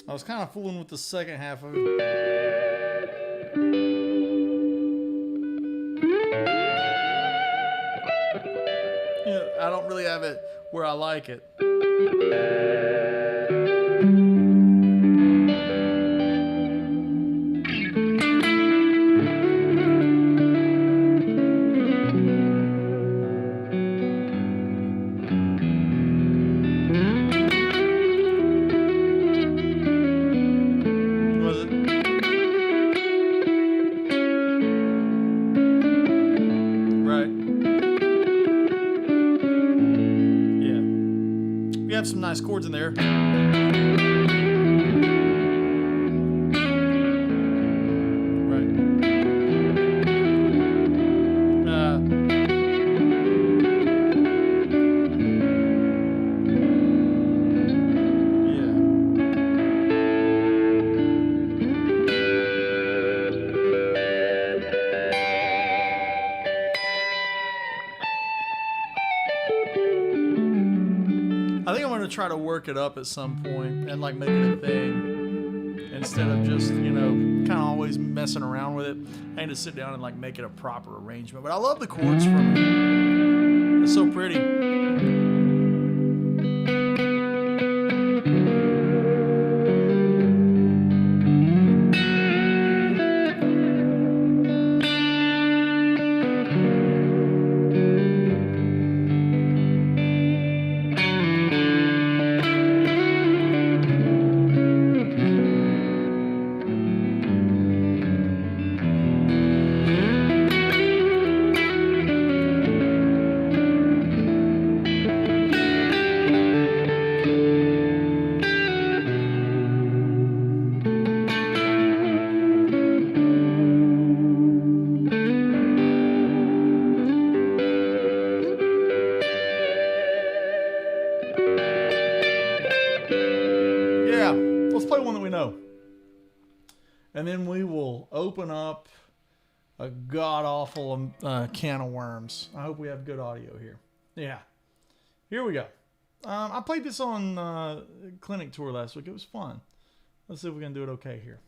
I was kind of fooling with the second half of it. Yeah, I don't really have it where I like it. Have some nice chords in there. Right. I think I'm going to try to work it up at some point and like make it a thing instead of just, you know, kind of always messing around with it. I need to sit down and like make it a proper arrangement. But I love the chords from it. It's so pretty. Let's play one that we know. And then we will open up a god-awful can of worms. I hope we have good audio here. Yeah. Here we go. I played this on Clinic Tour last week. It was fun. Let's see if we can do it okay here.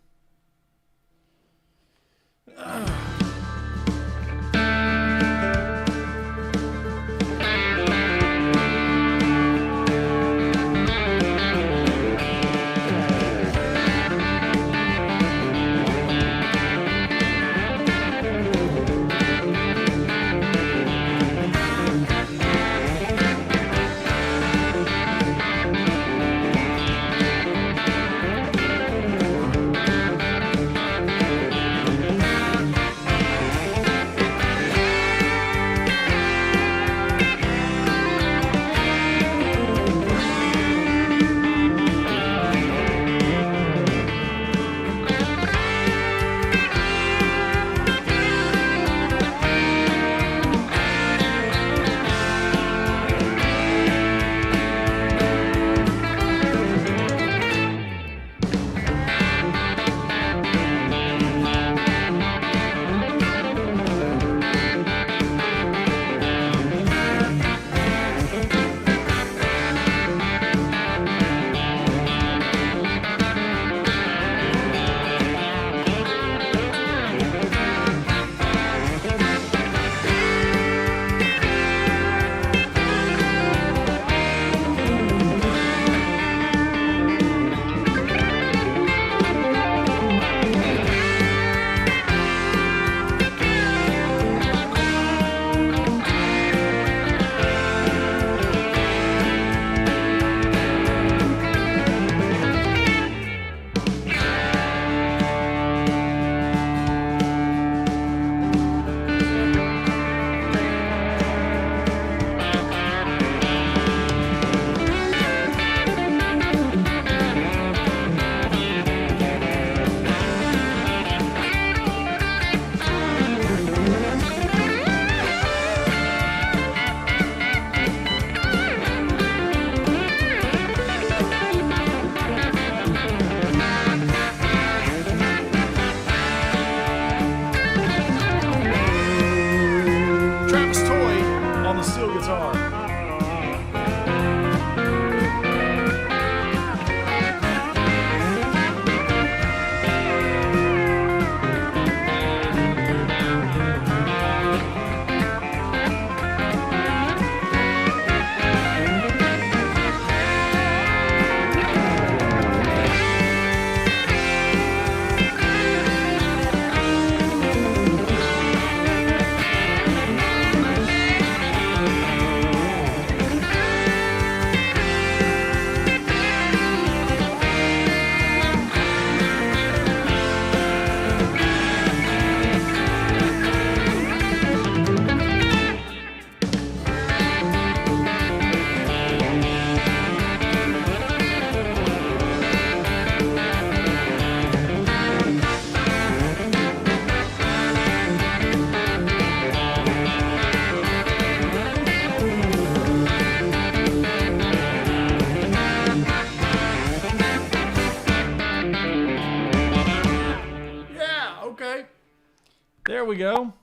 we go.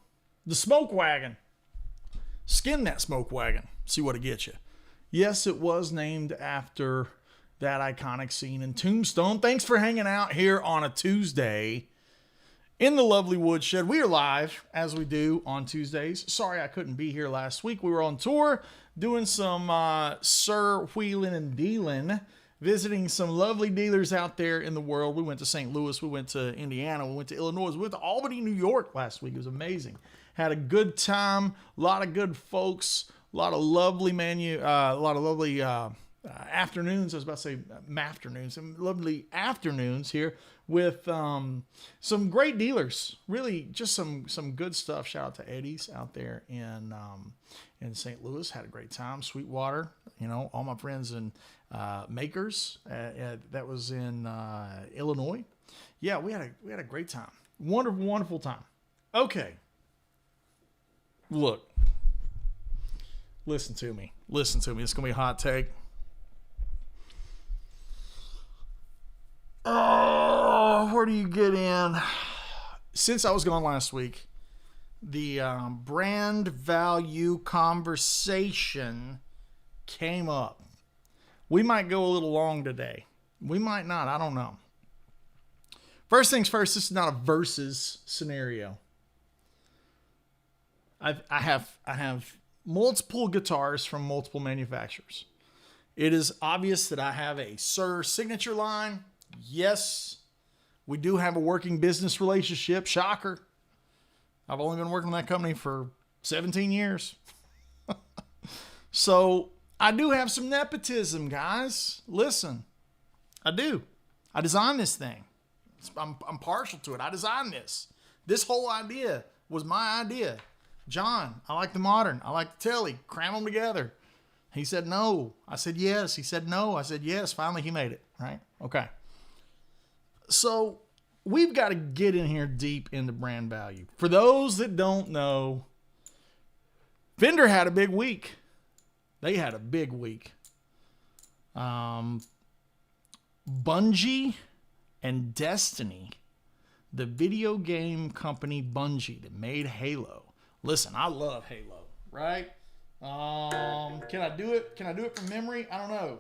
The smoke wagon. Skin that smoke wagon. See what it gets you. Yes, it was named after that iconic scene in Tombstone. Thanks for hanging out here on a Tuesday in the lovely Woodshed. We are live, as we do on Tuesdays. Sorry I couldn't be here last week. We were on tour doing some Sir Wheeling and Dealing, visiting some lovely dealers out there in the world. We went to St. Louis. We went to Indiana. We went to Illinois. We went to Albany, New York last week. It was amazing. Had a good time. A lot of good folks. A lot of lovely afternoons. I was about to say afternoons. Some lovely afternoons here with some great dealers. Really, just some good stuff. Shout out to Eddie's out there in St. Louis. Had a great time. Sweetwater. All my friends and Makers. That was in Illinois. Yeah, we had a great time. Wonderful, wonderful time. Okay. Look. Listen to me. It's going to be a hot take. Oh, where do you get in? Since I was gone last week, the brand value conversation came up. We might go a little long today. We might not. I don't know. First things first, this is not a versus scenario. I have multiple guitars from multiple manufacturers. It is obvious that I have a Sir signature line. Yes, we do have a working business relationship. Shocker. I've only been working in that company for 17 years. So I do have some nepotism, guys. Listen, I do. I designed this thing. I'm partial to it. I designed this. This whole idea was my idea. John, I like the modern. I like the telly. Cram them together. He said no. I said yes. He said no. I said yes. Finally, he made it. Right? Okay. So we've got to get in here deep into brand value. For those that don't know, Fender had a big week. They had a big week. Bungie and Destiny, the video game company Bungie that made Halo. Listen, I love Halo, right? Can I do it? Can I do it from memory? I don't know.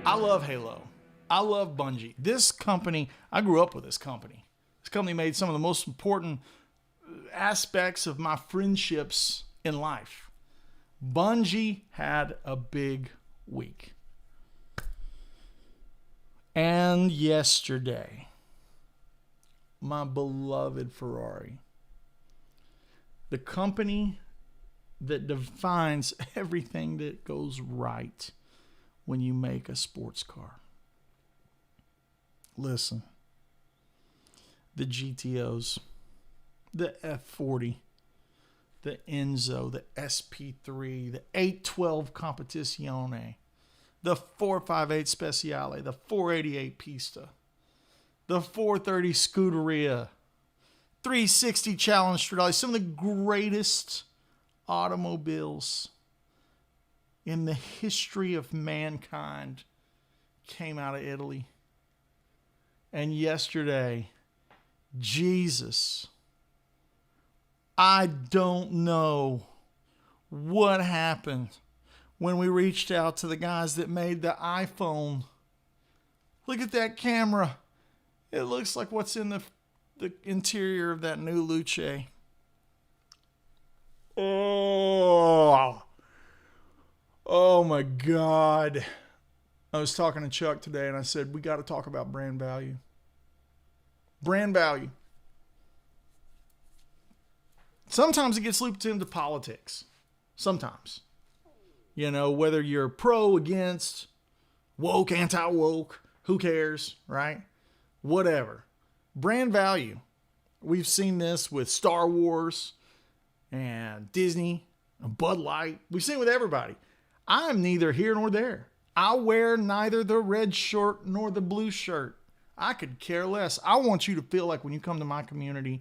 I love Halo. I love Bungie. This company, I grew up with this company. This company made some of the most important aspects of my friendships in life. Bungie had a big week. And yesterday, my beloved Ferrari, the company that defines everything that goes right when you make a sports car. Listen, the GTOs, the F40, the Enzo, the SP3, the 812 Competizione, the 458 Speciale, the 488 Pista, the 430 Scuderia, 360 Challenge Stradale, some of the greatest automobiles in the history of mankind came out of Italy. And yesterday, Jesus, I don't know what happened when we reached out to the guys that made the iPhone. Look at that camera. It looks like what's in the interior of that new Luce. Oh my God. I was talking to Chuck today and I said, we got to talk about brand value. Brand value. Sometimes it gets looped into politics. Sometimes. Whether you're pro, against, woke, anti-woke, who cares, right? Whatever. Brand value. We've seen this with Star Wars and Disney, and Bud Light. We've seen it with everybody. I'm neither here nor there. I wear neither the red shirt nor the blue shirt. I could care less. I want you to feel like when you come to my community,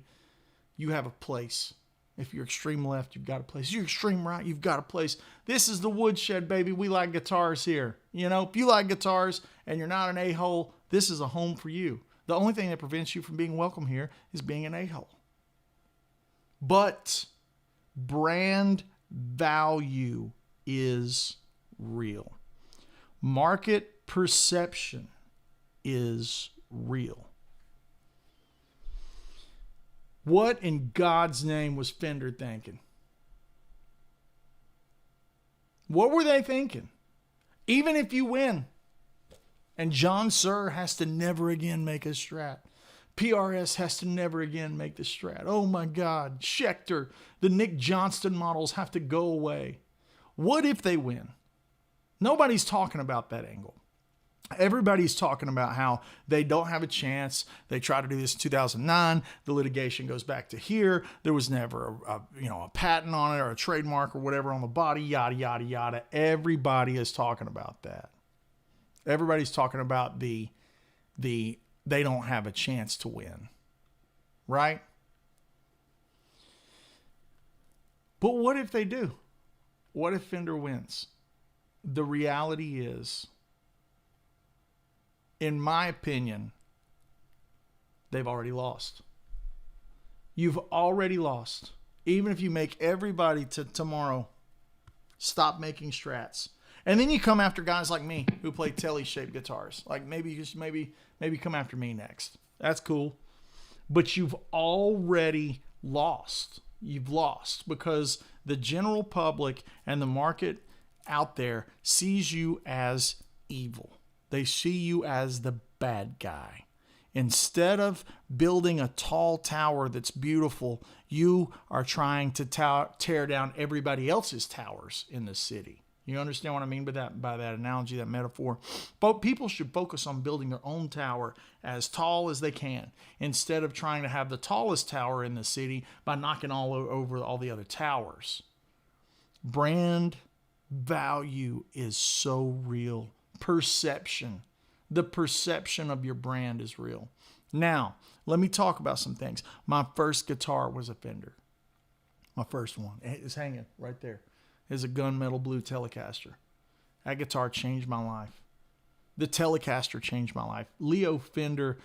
you have a place. If you're extreme left, you've got a place. If you're extreme right, you've got a place. This is the Woodshed, baby. We like guitars here. You know, if you like guitars and you're not an a-hole, this is a home for you. The only thing that prevents you from being welcome here is being an a-hole. But brand value is real. Market perception is real. What in God's name was Fender thinking? What were they thinking? Even if you win, and John Suhr has to never again make a Strat. PRS has to never again make the Strat. Oh my God. Schecter, the Nick Johnston models have to go away. What if they win? Nobody's talking about that angle. Everybody's talking about how they don't have a chance. They tried to do this in 2009. The litigation goes back to here. There was never a patent on it or a trademark or whatever on the body, yada, yada, yada. Everybody is talking about that. Everybody's talking about the they don't have a chance to win. Right? But what if they do? What if Fender wins? The reality is, in my opinion, they've already lost. You've already lost. Even if you make everybody to tomorrow stop making Strats. And then you come after guys like me who play telly-shaped guitars. Like maybe come after me next. That's cool. But you've already lost. You've lost because the general public and the market out there sees you as evil. They see you as the bad guy. Instead of building a tall tower that's beautiful, you are trying to tear down everybody else's towers in the city. You understand what I mean by that analogy, that metaphor? But people should focus on building their own tower as tall as they can, instead of trying to have the tallest tower in the city by knocking all over all the other towers. Brand value is so real. Perception. The perception of your brand is real. Now, let me talk about some things. My first guitar was a Fender. My first one. It's hanging right there. It's a gunmetal blue Telecaster. That guitar changed my life. The Telecaster changed my life. Leo Fender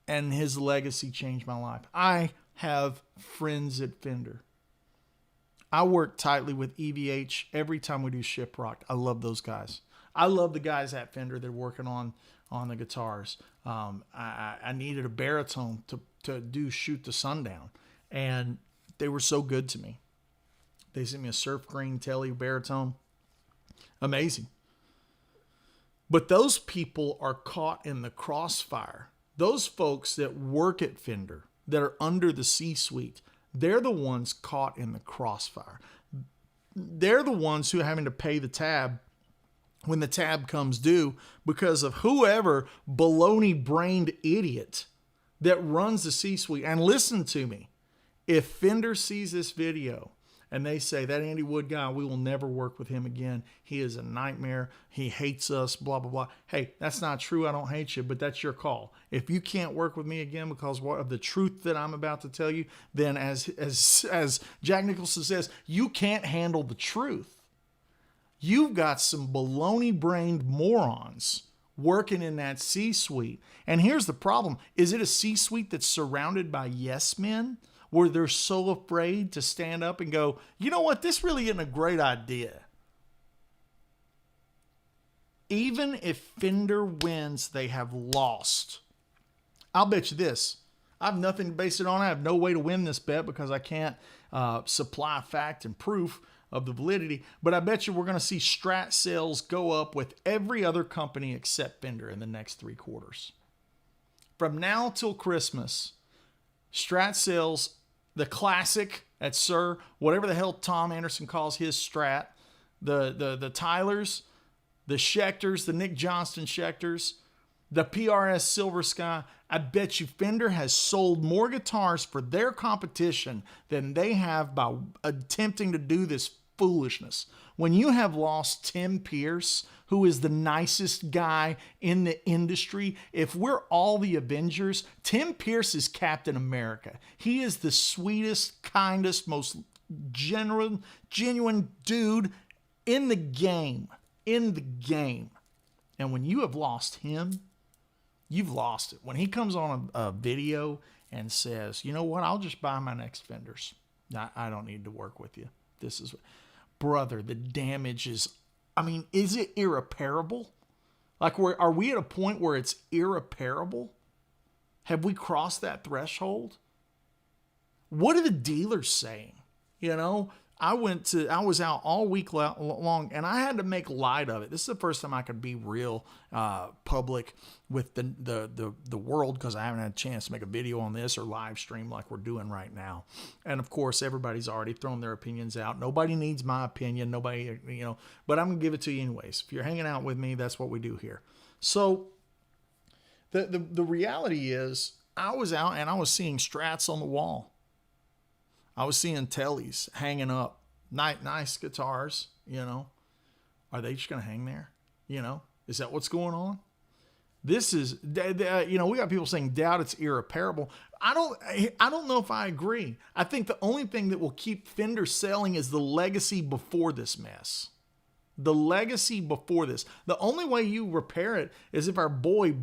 and his legacy changed my life. I have friends at Fender. I work tightly with EVH every time we do Shiprock. I love those guys. I love the guys at Fender that are working on the guitars. I needed a baritone to do Shoot the Sundown, and they were so good to me. They sent me a surf green telly baritone. Amazing. But those people are caught in the crossfire. Those folks that work at Fender, that are under the C-suite, they're the ones caught in the crossfire. They're the ones who are having to pay the tab when the tab comes due because of whoever baloney-brained idiot that runs the C-suite. And listen to me. If Fender sees this video and they say, that Andy Wood guy, we will never work with him again. He is a nightmare. He hates us, blah, blah, blah. Hey, that's not true. I don't hate you, but that's your call. If you can't work with me again because of the truth that I'm about to tell you, then as Jack Nicholson says, you can't handle the truth. You've got some baloney-brained morons working in that C-suite. And here's the problem. Is it a C-suite that's surrounded by yes men, where they're so afraid to stand up and go, you know what, this really isn't a great idea? Even if Fender wins, they have lost. I'll bet you this. I have nothing to base it on. I have no way to win this bet because I can't supply fact and proof of the validity. But I bet you we're going to see Strat sales go up with every other company except Fender in the next 3 quarters. From now till Christmas, Strat sales, the classic at Suhr, whatever the hell Tom Anderson calls his Strat, the Tylers, the Schecters, the Nick Johnston Schecters, the PRS Silver Sky, I bet you Fender has sold more guitars for their competition than they have by attempting to do this foolishness. When you have lost Tim Pierce, who is the nicest guy in the industry, if we're all the Avengers, Tim Pierce is Captain America. He is the sweetest, kindest, most genuine dude in the game. In the game. And when you have lost him, you've lost it. When he comes on a video and says, you know what, I'll just buy my next fenders. I don't need to work with you. This is, brother, the damage is, I mean, is it irreparable? Like, are we at a point where it's irreparable? Have we crossed that threshold? What are the dealers saying? You know, I was out all week long, and I had to make light of it. This is the first time I could be real public with the world, because I haven't had a chance to make a video on this or live stream like we're doing right now. And of course, everybody's already thrown their opinions out. Nobody needs my opinion. Nobody, you know, but I'm gonna give it to you anyways. If you're hanging out with me, that's what we do here. So the reality is, I was out and I was seeing Strats on the wall. I was seeing Tellys hanging up. Nice guitars, you know. Are they just going to hang there? You know, is that what's going on? This is, you know, we got people saying doubt it's irreparable. I don't know if I agree. I think the only thing that will keep Fender selling is the legacy before this mess. The legacy before this. The only way you repair it is if our boy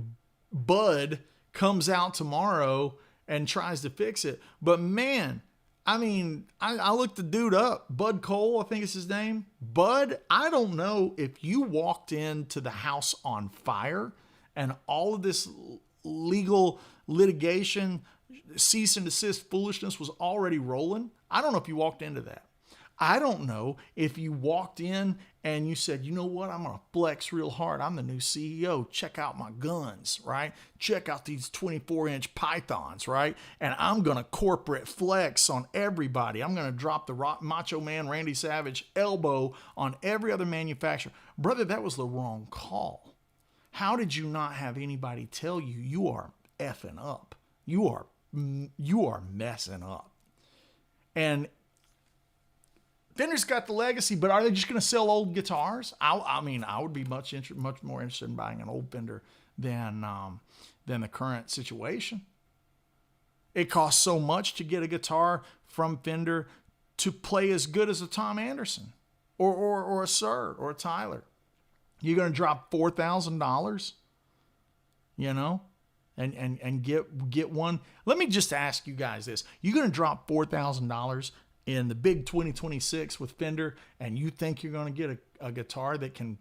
Bud comes out tomorrow and tries to fix it. But man, I mean, I looked the dude up. Bud Cole, I think is his name. Bud, I don't know if you walked into the house on fire and all of this legal litigation, cease and desist foolishness was already rolling. I don't know if you walked into that. I don't know if you walked in and you said, you know what, I'm going to flex real hard. I'm the new CEO. Check out my guns, right? Check out these 24-inch pythons, right? And I'm going to corporate flex on everybody. I'm going to drop the Macho Man Randy Savage elbow on every other manufacturer. Brother, that was the wrong call. How did you not have anybody tell you you are effing up? You are messing up. And Fender's got the legacy, but are they just going to sell old guitars? I mean, I would be much more interested in buying an old Fender than the current situation. It costs so much to get a guitar from Fender to play as good as a Tom Anderson or a Sir or a Tyler. You're going to drop $4,000, you know, and get one. Let me just ask you guys this: you're going to drop $4,000 in the big 2026 with Fender, and you think you're going to get a guitar that can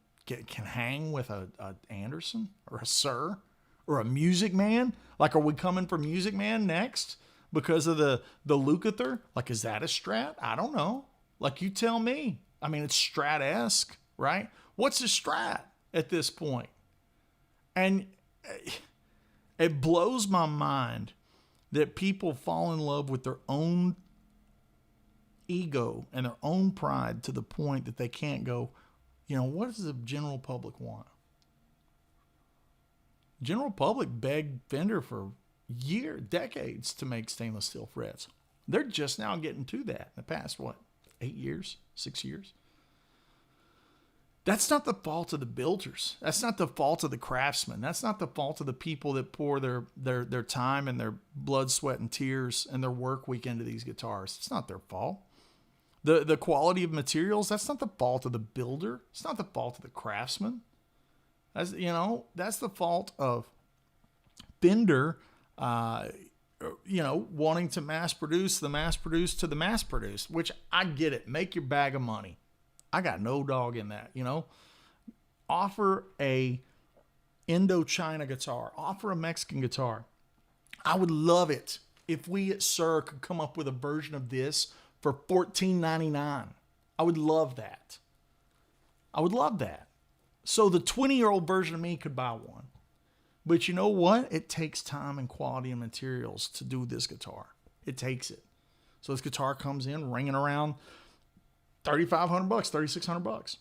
hang with a Anderson or a Sir or a Music Man? Like, are we coming for Music Man next because of the Lukather? Like, is that a Strat? I don't know. Like, you tell me. I mean, it's Strat-esque, right? What's a Strat at this point? And it blows my mind that people fall in love with their own ego and their own pride to the point that they can't go, you know, what does the general public want? General public begged Fender for decades to make stainless steel frets. They're just now getting to that in the past, 8 years, 6 years? That's not the fault of the builders. That's not the fault of the craftsmen. That's not the fault of the people that pour their time and their blood, sweat, and tears and their work week into these guitars. It's not their fault. The quality of materials, that's not the fault of the builder. It's not the fault of the craftsman. That's the fault of Fender, wanting to mass produce the mass produced to the mass produced, which I get it. Make your bag of money. I got no dog in that, you know. Offer a Indochina guitar. Offer a Mexican guitar. I would love it if we at Sir could come up with a version of this for $14.99. I would love that. I would love that. So the 20-year-old version of me could buy one. But you know what? It takes time and quality and materials to do this guitar. It takes it. So this guitar comes in ringing around $3,500, $3,600.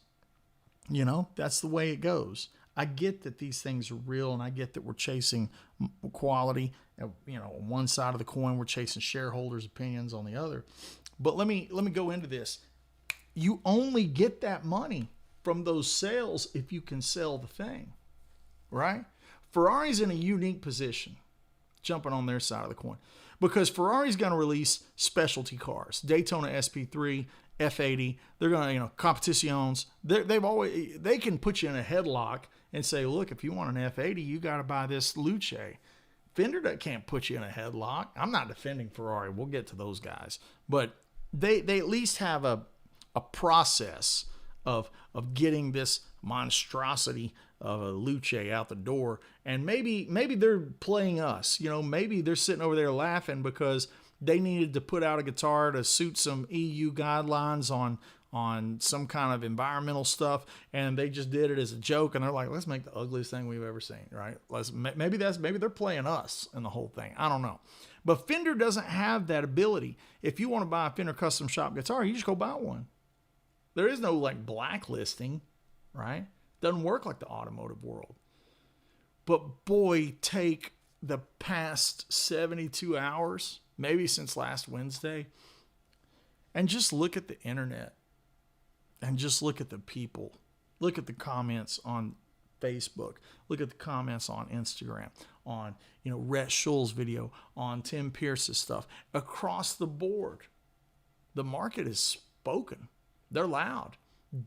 You know, that's the way it goes. I get that these things are real, and I get that we're chasing quality. You know, on one side of the coin, we're chasing shareholders' opinions on the other. But let me go into this. you only get that money from those sales if you can sell the thing, right? Ferrari's in a unique position, jumping on their side of the coin, because Ferrari's going to release specialty cars, Daytona SP3, F80. They're going to, competitions. They can put you in a headlock and say, look, if you want an F80, you got to buy this Luce. Fender can't put you in a headlock. I'm not defending Ferrari. We'll get to those guys, but they at least have a process of getting this monstrosity of a Luce out the door. And maybe they're playing us. Maybe they're sitting over there laughing because they needed to put out a guitar to suit some EU guidelines on some kind of environmental stuff, and they just did it as a joke, and they're like, let's make the ugliest thing we've ever seen, right? Maybe they're playing us in the whole thing. I don't know. But Fender doesn't have that ability. If you want to buy a Fender custom shop guitar, you just go buy one. There is no blacklisting, right? Doesn't work like the automotive world. But boy, take the past 72 hours, maybe since last Wednesday, and just look at the internet and just look at the people. Look at the comments on Facebook. Look at the comments on Instagram, on Rhett Shull's video, on Tim Pierce's stuff. Across the board, the market is spoken. They're loud.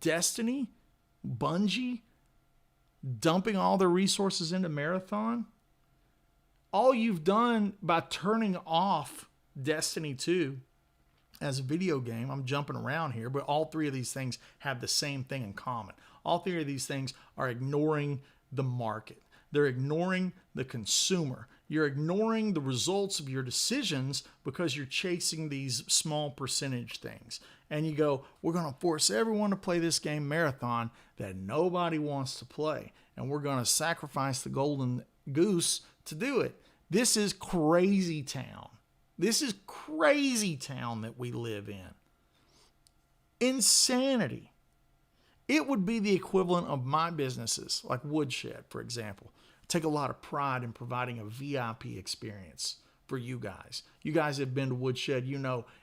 Destiny, Bungie, dumping all their resources into Marathon. All you've done by turning off Destiny 2 as a video game, I'm jumping around here, but all three of these things have the same thing in common. All three of these things are ignoring the market. They're ignoring the consumer. You're ignoring the results of your decisions because you're chasing these small percentage things. And you go, we're going to force everyone to play this game Marathon that nobody wants to play. And we're going to sacrifice the golden goose to do it. This is crazy town. This is crazy town that we live in. Insanity. It would be the equivalent of my businesses, like Woodshed, for example. I take a lot of pride in providing a VIP experience for you guys. You guys have been to Woodshed,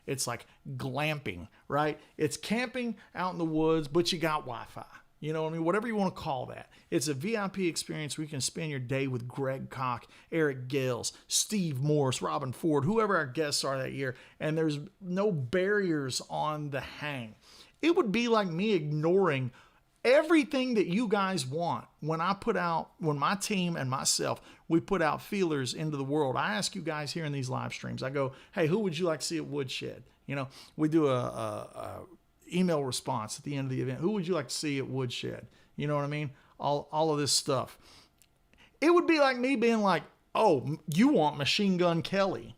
it's like glamping, right? It's camping out in the woods, but you got Wi-Fi. You know what I mean? Whatever you want to call that. It's a VIP experience where you can spend your day with Greg Koch, Eric Gales, Steve Morse, Robin Ford, whoever our guests are that year, and there's no barriers on the hang. It would be like me ignoring everything that you guys want. When my team and myself, we put out feelers into the world. I ask you guys here in these live streams, I go, hey, who would you like to see at Woodshed? We do a email response at the end of the event. Who would you like to see at Woodshed? You know what I mean? All of this stuff. It would be like me being like, oh, you want Machine Gun Kelly.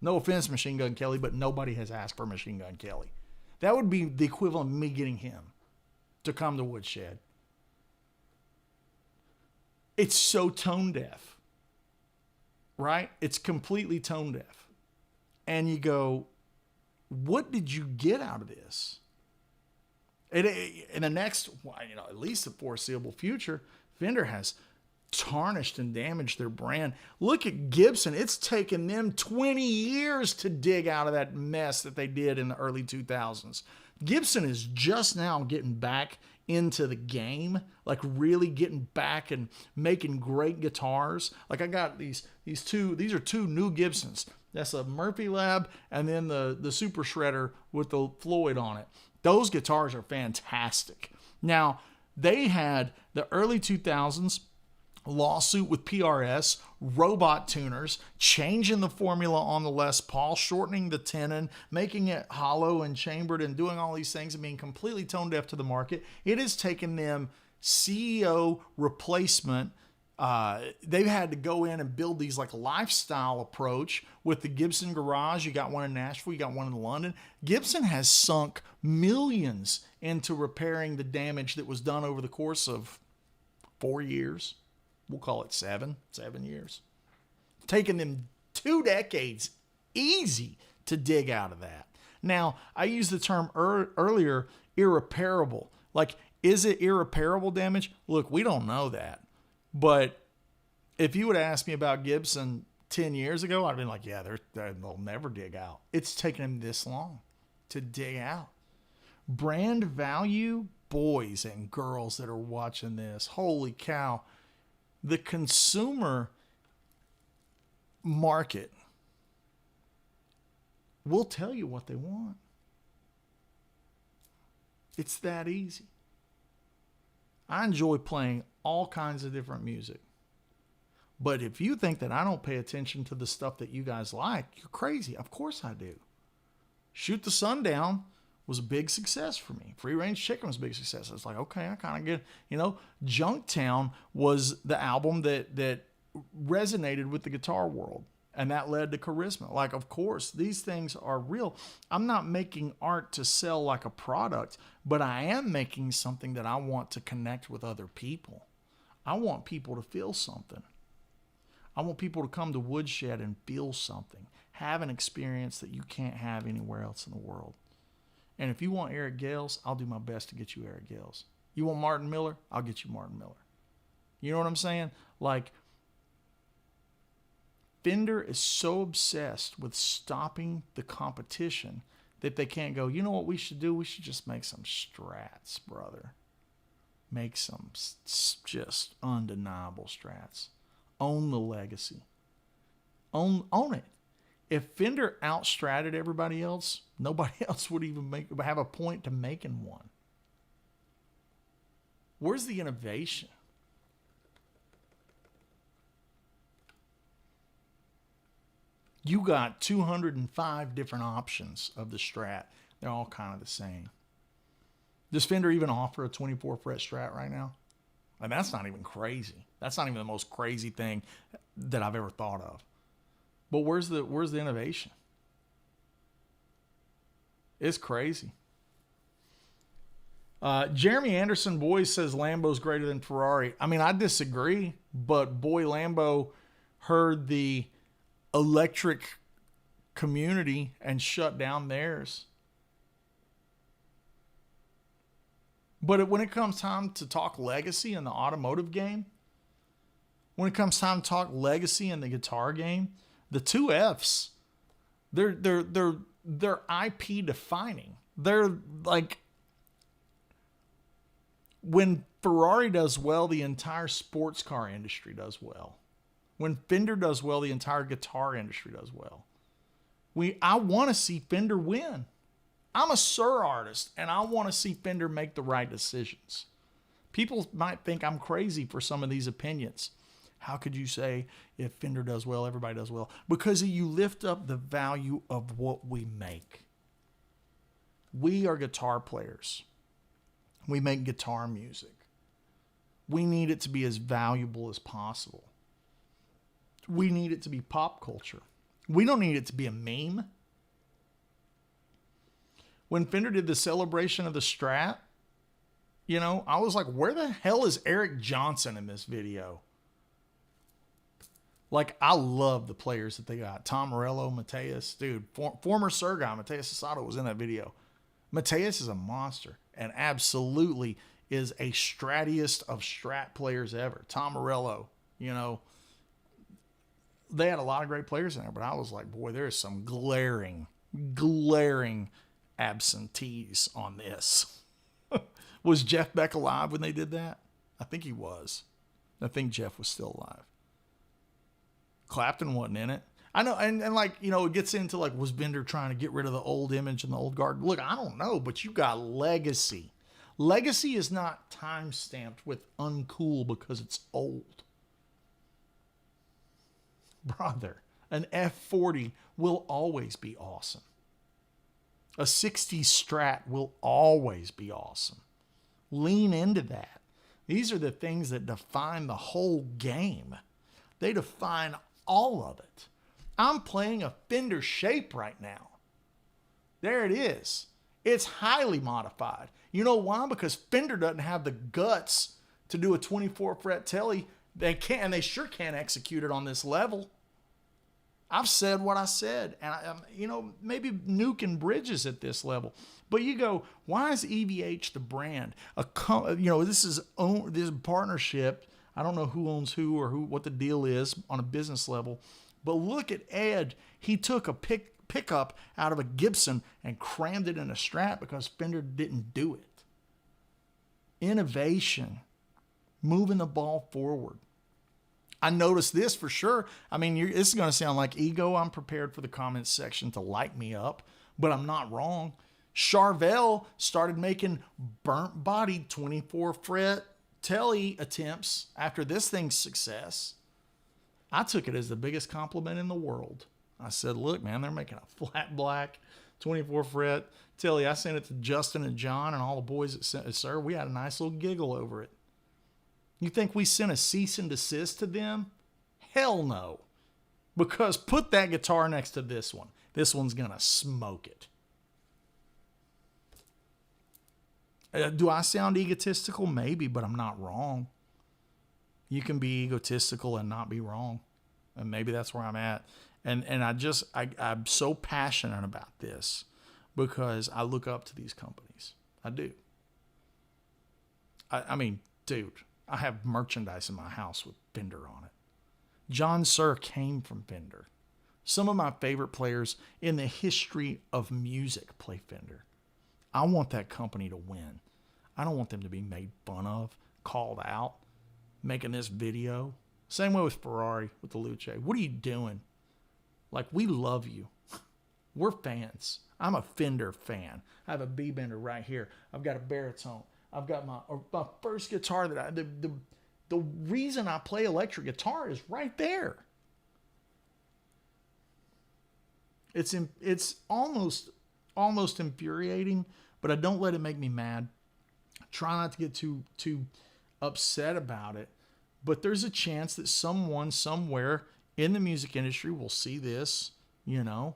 No offense, Machine Gun Kelly, but nobody has asked for Machine Gun Kelly. That would be the equivalent of me getting him to come to Woodshed. It's so tone deaf, right? It's completely tone deaf. And you go, what did you get out of this? In the next, at least the foreseeable future, Fender has tarnished and damaged their brand. Look at Gibson. It's taken them 20 years to dig out of that mess that they did in the early 2000s. Gibson is just now getting back into the game, like really getting back and making great guitars. Like I got these are two new Gibsons. That's a Murphy Lab and then the Super Shredder with the Floyd on it. Those guitars are fantastic. Now, they had the early 2000s lawsuit with PRS, robot tuners, changing the formula on the Les Paul, shortening the tenon, making it hollow and chambered and doing all these things and being completely tone deaf to the market. It has taken them CEO replacement. They've had to go in and build these like lifestyle approach with the Gibson Garage. You got one in Nashville, you got one in London. Gibson has sunk millions into repairing the damage that was done over the course of 4 years. We'll call it seven years. Taking them 2 decades easy to dig out of that. Now, I used the term earlier, irreparable. Like, is it irreparable damage? Look, we don't know that. But if you would ask me about Gibson 10 years ago, I'd have been like, yeah, they'll never dig out. It's taken them this long to dig out. Brand value, boys and girls that are watching this, holy cow. The consumer market will tell you what they want. It's that easy. I enjoy playing all kinds of different music. But if you think that I don't pay attention to the stuff that you guys like, you're crazy. Of course I do. Shoot the Sundown was a big success for me. Free Range Chicken was a big success. I was like, okay, I kind of get, Junktown was the album that resonated with the guitar world. And that led to Charisma. Like, of course, these things are real. I'm not making art to sell like a product, but I am making something that I want to connect with other people. I want people to feel something. I want people to come to Woodshed and feel something, have an experience that you can't have anywhere else in the world. And if you want Eric Gales, I'll do my best to get you Eric Gales. You want Martin Miller? I'll get you Martin Miller. You know what I'm saying? Like, Fender is so obsessed with stopping the competition that they can't go, you know what we should do? We should just make some Strats, brother. Make some just undeniable Strats. Own the legacy. Own it. If Fender outstratted everybody else, nobody else would even have a point to making one. Where's the innovation? You got 205 different options of the Strat. They're all kind of the same. Does Fender even offer a 24 fret Strat right now? And that's not even crazy. That's not even the most crazy thing that I've ever thought of. But where's the innovation? It's crazy. Jeremy Anderson, boys, says Lambo's greater than Ferrari. I mean, I disagree, but boy, Lambo heard the electric community and shut down theirs. But when it comes time to talk legacy in the automotive game, when it comes time to talk legacy in the guitar game, the two Fs, they're IP defining. They're like, when Ferrari does well, the entire sports car industry does well. When Fender does well, the entire guitar industry does well. I want to see Fender win. I'm a Sir artist, and I want to see Fender make the right decisions. People might think I'm crazy for some of these opinions. How could you say if Fender does well, everybody does well? Because you lift up the value of what we make. We are guitar players. We make guitar music. We need it to be as valuable as possible. We need it to be pop culture. We don't need it to be a meme. When Fender did the celebration of the Strat, I was like, where the hell is Eric Johnson in this video? Like, I love the players that they got. Tom Morello, Mateus, dude, former Sir guy, Mateus Sasato was in that video. Mateus is a monster and absolutely is a strattiest of Strat players ever. Tom Morello, they had a lot of great players in there, but I was like, boy, there's some glaring absentees on this. Was Jeff Beck alive when they did that? I think he was. I think Jeff was still alive. Clapton wasn't in it. I know, and it gets into like, was Fender trying to get rid of the old image and the old guard? Look, I don't know, but you got legacy. Legacy is not time-stamped with uncool because it's old. Brother, an F40 will always be awesome. A 60s Strat will always be awesome. Lean into that. These are the things that define the whole game. They define all of it. I'm playing a Fender shape right now. There it is. It's highly modified. You know why? Because Fender doesn't have the guts to do a 24 fret telly. They can't, and they sure can't execute it on this level. I've said what I said, and maybe nuking bridges at this level. But you go, why is EVH the brand? This is partnership. I don't know who owns who or what the deal is on a business level. But look at Ed. He took a pickup out of a Gibson and crammed it in a Strat because Fender didn't do it. Innovation, moving the ball forward. I noticed this for sure. I mean, this is going to sound like ego. I'm prepared for the comments section to light me up, but I'm not wrong. Charvel started making burnt body 24 fret telly attempts after this thing's success. I took it as the biggest compliment in the world. I said, look, man, they're making a flat black 24 fret telly. I sent it to Justin and John and all the boys that sent it, sir. We had a nice little giggle over it. You think we sent a cease and desist to them? Hell no. Because put that guitar next to this one. This one's going to smoke it. Do I sound egotistical? Maybe, but I'm not wrong. You can be egotistical and not be wrong. And maybe that's where I'm at. And I'm so passionate about this because I look up to these companies. I do. I mean, dude, I have merchandise in my house with Fender on it. John Suhr came from Fender. Some of my favorite players in the history of music play Fender. I want that company to win. I don't want them to be made fun of, called out, making this video. Same way with Ferrari, with the Luce. What are you doing? Like, we love you. We're fans. I'm a Fender fan. I have a B-bender right here. I've got a baritone. I've got my first guitar that the reason I play electric guitar is right there. It's almost infuriating, but I don't let it make me mad. Try not to get too upset about it. But there's a chance that someone somewhere in the music industry will see this, you know,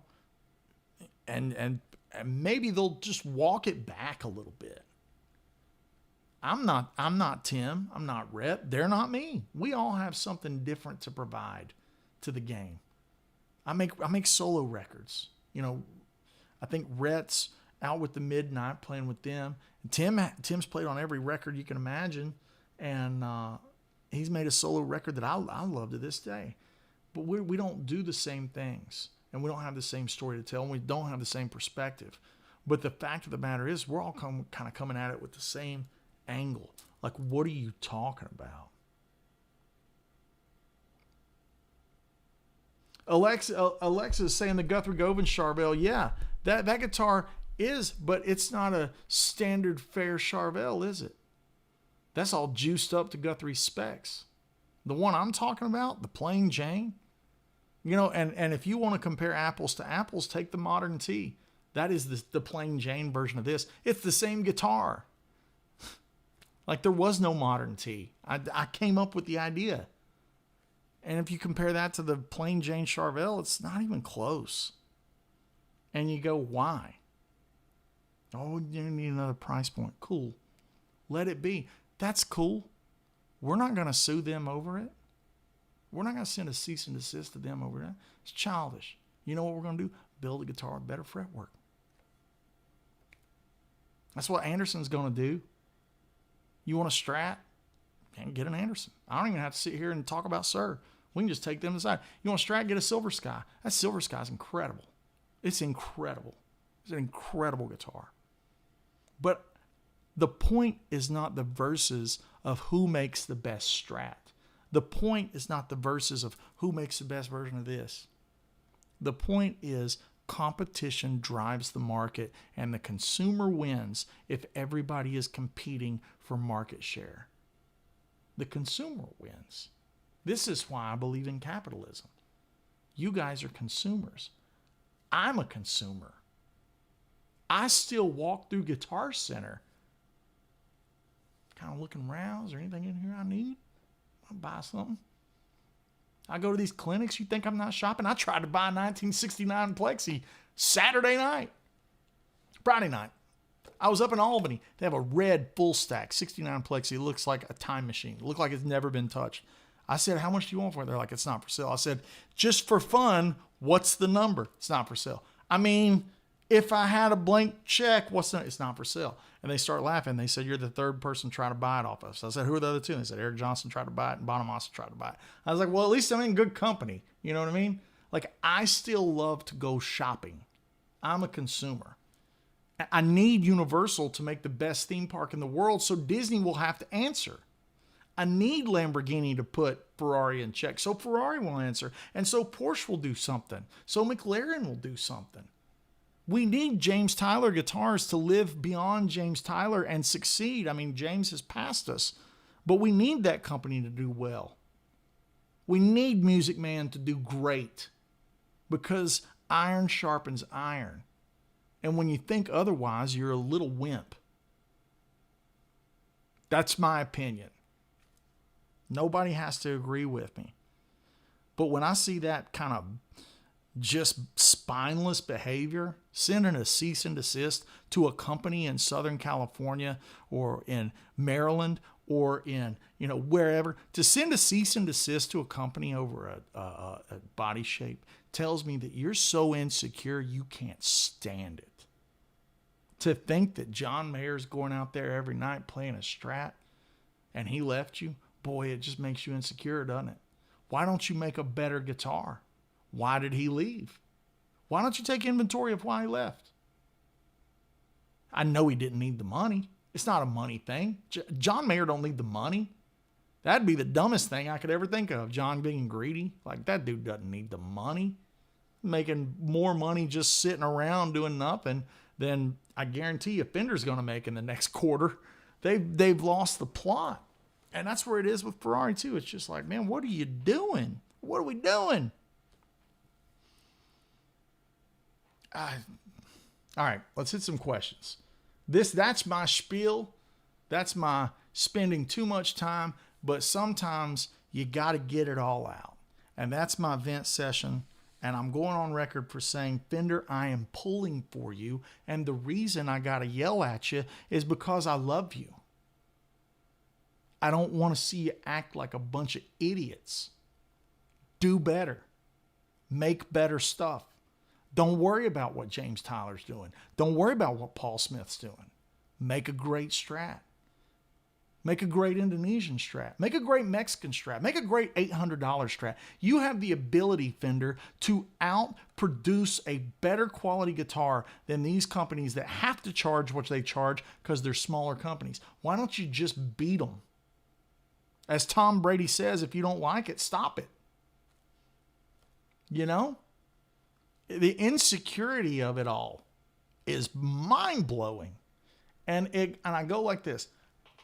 and maybe they'll just walk it back a little bit. I'm not Tim. I'm not Rhett. They're not me. We all have something different to provide to the game. I make solo records. You know, I think Rhett's out with the Midnight playing with them. And Tim's played on every record you can imagine, and he's made a solo record that I love to this day. But we don't do the same things, and we don't have the same story to tell, and we don't have the same perspective. But the fact of the matter is, we're all kind of coming at it with the same angle. Like, what are you talking about? Alexa is saying the Guthrie Govan Charvel. Yeah, that guitar is, but it's not a standard fare Charvel, is it? That's all juiced up to Guthrie specs. The one I'm talking about, the plain Jane, you know, and if you want to compare apples to apples, take the Modern T. That is the plain Jane version of this. It's the same guitar. Like, there was no Modern T. I came up with the idea. And if you compare that to the plain Jane Charvel, it's not even close. And you go, why? Oh, you need another price point. Cool. Let it be. That's cool. We're not going to sue them over it. We're not going to send a cease and desist to them over that. It's childish. You know what we're going to do? Build a guitar with better fretwork. That's what Anderson's going to do. You want a Strat? Can't get an Anderson. I don't even have to sit here and talk about Suhr. We can just take them aside. You want a Strat? Get a Silver Sky. That Silver Sky is incredible. It's incredible. It's an incredible guitar. But the point is not the verses of who makes the best Strat. The point is not the verses of who makes the best version of this. The point is competition drives the market, and the consumer wins if everybody is competing for market share. The consumer wins. This is why I believe in capitalism. You guys are consumers. I'm a consumer. I still walk through Guitar Center, kind of looking around. Is there anything in here I need? I'll buy something. I go to these clinics. You think I'm not shopping? I tried to buy a 1969 Plexi Saturday night. Friday night. I was up in Albany. They have a red full stack 69 Plexi. It looks like a time machine. It looked like it's never been touched. I said, how much do you want for it? They're like, it's not for sale. I said, just for fun, what's the number? It's not for sale. I mean, if I had a blank check, it's not for sale. And they start laughing. They said, you're the third person trying to buy it off of us. I said, who are the other two? And they said, Eric Johnson tried to buy it and Bonamassa tried to buy it. I was like, well, at least I'm in good company. You know what I mean? Like, I still love to go shopping. I'm a consumer. I need Universal to make the best theme park in the world, so Disney will have to answer. I need Lamborghini to put Ferrari in check, so Ferrari will answer. And so Porsche will do something. So McLaren will do something. We need James Tyler guitars to live beyond James Tyler and succeed. I mean, James has passed us, but we need that company to do well. We need Music Man to do great because iron sharpens iron. And when you think otherwise, you're a little wimp. That's my opinion. Nobody has to agree with me. But when I see that kind of just spineless behavior, sending a cease and desist to a company in Southern California or in Maryland or in, wherever, to send a cease and desist to a company over a body shape tells me that you're so insecure you can't stand it. To think that John Mayer's going out there every night playing a Strat and he left you, boy, it just makes you insecure, doesn't it? Why don't you make a better guitar? Why did he leave? Why don't you take inventory of why he left? I know he didn't need the money. It's not a money thing. John Mayer don't need the money. That'd be the dumbest thing I could ever think of. John being greedy. Like, that dude doesn't need the money. Making more money just sitting around doing nothing than I guarantee you Fender's going to make in the next quarter. They've lost the plot. And that's where it is with Ferrari too. It's just like, man, what are you doing? What are we doing? All right, let's hit some questions. That's my spiel. That's my spending too much time, but sometimes you got to get it all out. And that's my vent session. And I'm going on record for saying, Fender, I am pulling for you. And the reason I got to yell at you is because I love you. I don't want to see you act like a bunch of idiots. Do better. Make better stuff. Don't worry about what James Tyler's doing. Don't worry about what Paul Smith's doing. Make a great Strat. Make a great Indonesian Strat. Make a great Mexican Strat. Make a great $800 Strat. You have the ability, Fender, to outproduce a better quality guitar than these companies that have to charge what they charge because they're smaller companies. Why don't you just beat them? As Tom Brady says, if you don't like it, stop it. The insecurity of it all is mind-blowing. And I go like this.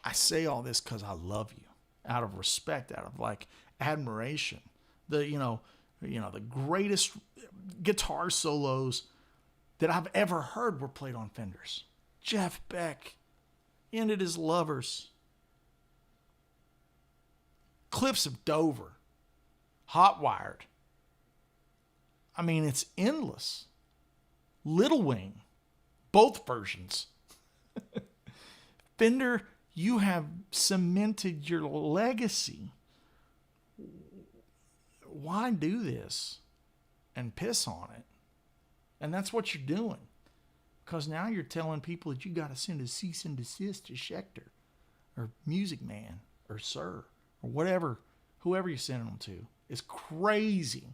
I say all this because I love you, out of respect, out of admiration. The greatest guitar solos that I've ever heard were played on Fenders. Jeff Beck, Ended His Lovers, Cliffs of Dover, Hot Wired. I mean, it's endless. Little Wing, both versions. Fender, you have cemented your legacy. Why do this and piss on it? And that's what you're doing. Because now you're telling people that you got to send a cease and desist to Schecter or Music Man or Sir or whatever, whoever you're sending them to. It's crazy.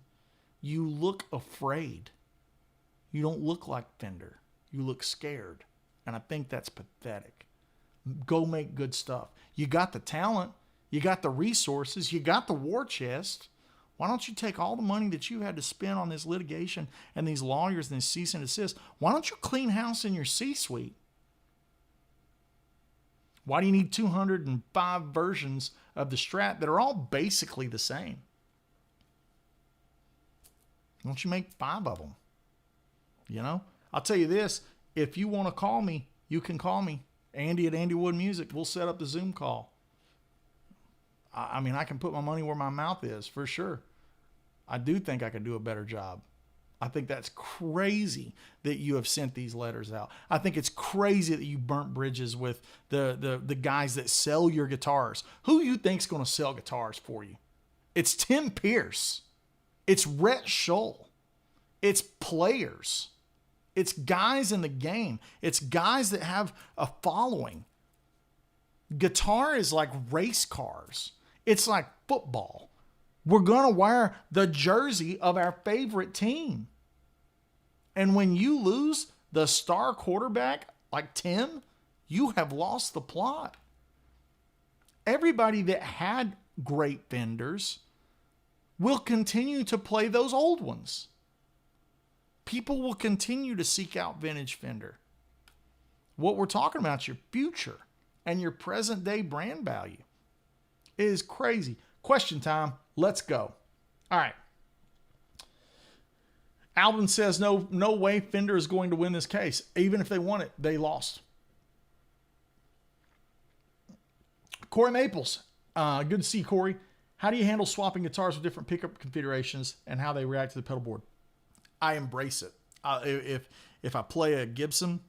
You look afraid. You don't look like Fender. You look scared. And I think that's pathetic. Go make good stuff. You got the talent. You got the resources. You got the war chest. Why don't you take all the money that you had to spend on this litigation and these lawyers and this cease and desist? Why don't you clean house in your C-suite? Why do you need 205 versions of the Strat that are all basically the same? Why don't you make 5 of them? I'll tell you this. If you want to call me, you can call me. Andy at Andy Wood Music. We'll set up the Zoom call. I mean, I can put my money where my mouth is, for sure. I do think I could do a better job. I think that's crazy that you have sent these letters out. I think it's crazy that you burnt bridges with the guys that sell your guitars. Who you think's going to sell guitars for you? It's Tim Pierce. It's Rhett Shull. It's players. It's guys in the game. It's guys that have a following. Guitar is like race cars. It's like football. We're going to wear the jersey of our favorite team. And when you lose the star quarterback like Tim, you have lost the plot. Everybody that had great fenders will continue to play those old ones. People will continue to seek out vintage fender. What we're talking about is your future and your present day brand value. It is crazy. Question time. Let's go. All right. Alvin says no way Fender is going to win this case. Even if they won it, they lost. Corey Maples. Good to see Corey. How do you handle swapping guitars with different pickup configurations and how they react to the pedal board? I embrace it. If I play a Gibson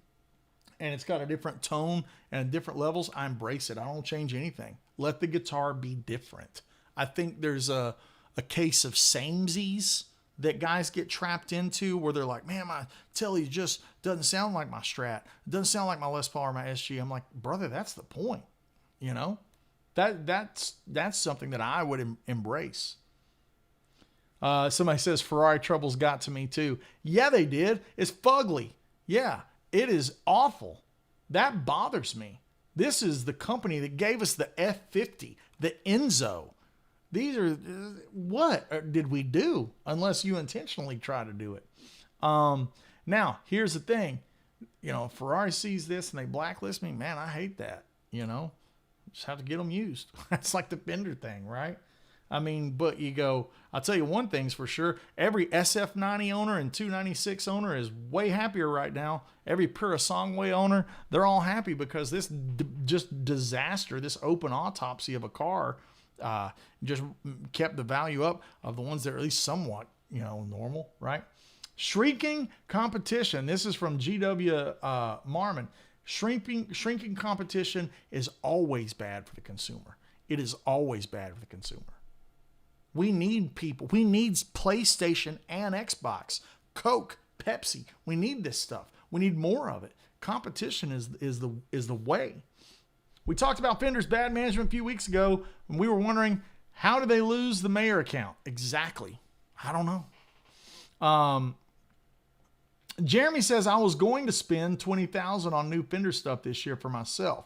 and it's got a different tone and different levels, I embrace it. I don't change anything. Let the guitar be different. I think there's a case of samesies that guys get trapped into where they're like, man, my Telly just doesn't sound like my Strat. It doesn't sound like my Les Paul or my SG. I'm like, brother, that's the point. You know, that's something that I would embrace. Somebody says Ferrari troubles got to me too. Yeah, they did. It's fugly. Yeah, it is awful. That bothers me. This is the company that gave us the F50, the Enzo. These are, what did we do? Unless you intentionally try to do it. Now, here's the thing. You know, if Ferrari sees this and they blacklist me, man, I hate that. You know, just have to get them used. That's like the Fender thing, right? I mean, but you go, I'll tell you one thing's for sure. Every SF90 owner and 296 owner is way happier right now. Every Pura Songway owner, they're all happy because this just disaster, this open autopsy of a car, just kept the value up of the ones that are at least somewhat, you know, normal, right? Shrinking competition. This is from GW Marmon. Shrinking competition is always bad for the consumer. It is always bad for the consumer. We need people. We need PlayStation and Xbox, Coke, Pepsi. We need this stuff. We need more of it. Competition is the way. We talked about Fender's bad management a few weeks ago, and we were wondering, how did they lose the Mayer account? Exactly. I don't know. Jeremy says, I was going to spend $20,000 on new Fender stuff this year for myself.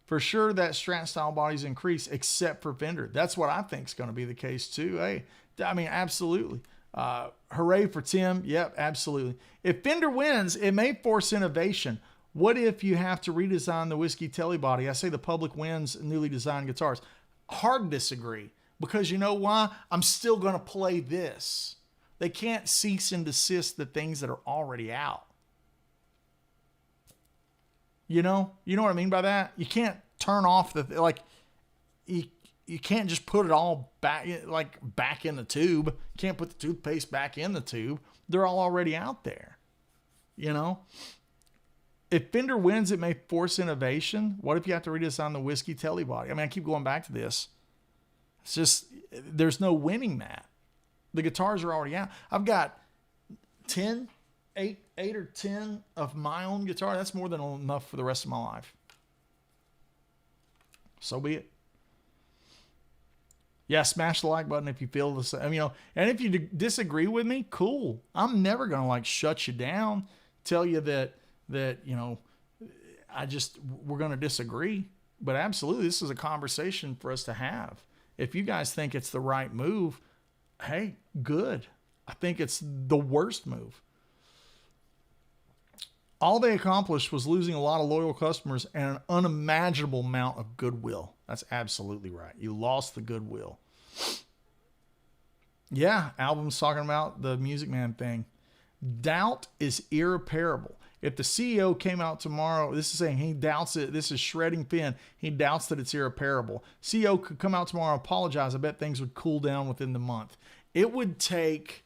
For sure, that Strat style bodies increase, except for Fender. That's what I think is going to be the case too. Hey, I mean, absolutely. Hooray for Tim. Yep, absolutely. If Fender wins, it may force innovation. What if you have to redesign the Whiskey Telly body? I say the public wins newly designed guitars. Hard disagree, because you know why? I'm still going to play this. They can't cease and desist the things that are already out. You know what I mean by that? You can't turn off you can't just put it all back in the tube. You can't put the toothpaste back in the tube. They're all already out there. You know? If Fender wins, it may force innovation. What if you have to redesign the Whiskey Telly body? I mean, I keep going back to this. It's just, there's no winning that. The guitars are already out. I've got 8 or 10 of my own guitar. That's more than enough for the rest of my life. So be it. Yeah, smash the like button if you feel the same. You know, and if you disagree with me, cool. I'm never gonna shut you down, tell you that you know, we're gonna disagree. But absolutely, this is a conversation for us to have. If you guys think it's the right move, hey, good. I think it's the worst move. All they accomplished was losing a lot of loyal customers and an unimaginable amount of goodwill. That's absolutely right. You lost the goodwill. Yeah, Album's talking about the Music Man thing. Doubt is irreparable. If the CEO came out tomorrow, this is saying he doubts it. This is Shredding Finn. He doubts that it's irreparable. CEO could come out tomorrow and apologize. I bet things would cool down within the month. It would take...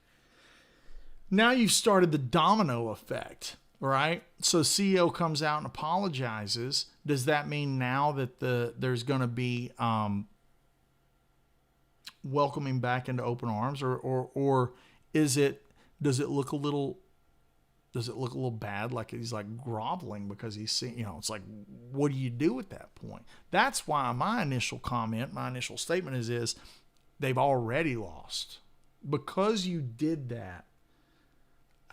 Now you've started the domino effect. Right? So CEO comes out and apologizes. Does that mean now that there's going to be welcoming back into open arms, or does it look a little bad, like he's groveling because he's seeing, it's like, what do you do at that point? That's why my initial statement is they've already lost. Because you did that,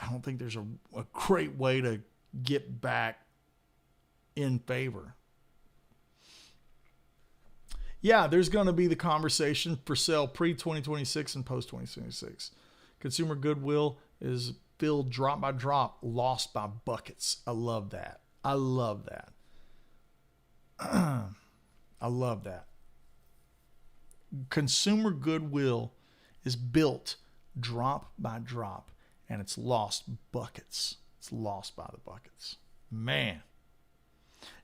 I don't think there's a great way to get back in favor. Yeah, there's going to be the conversation for sale pre-2026 and post-2026. Consumer goodwill is filled drop by drop, lost by buckets. I love that. I love that. I love that. Consumer goodwill is built drop by drop, and it's lost buckets. It's lost by the buckets. Man.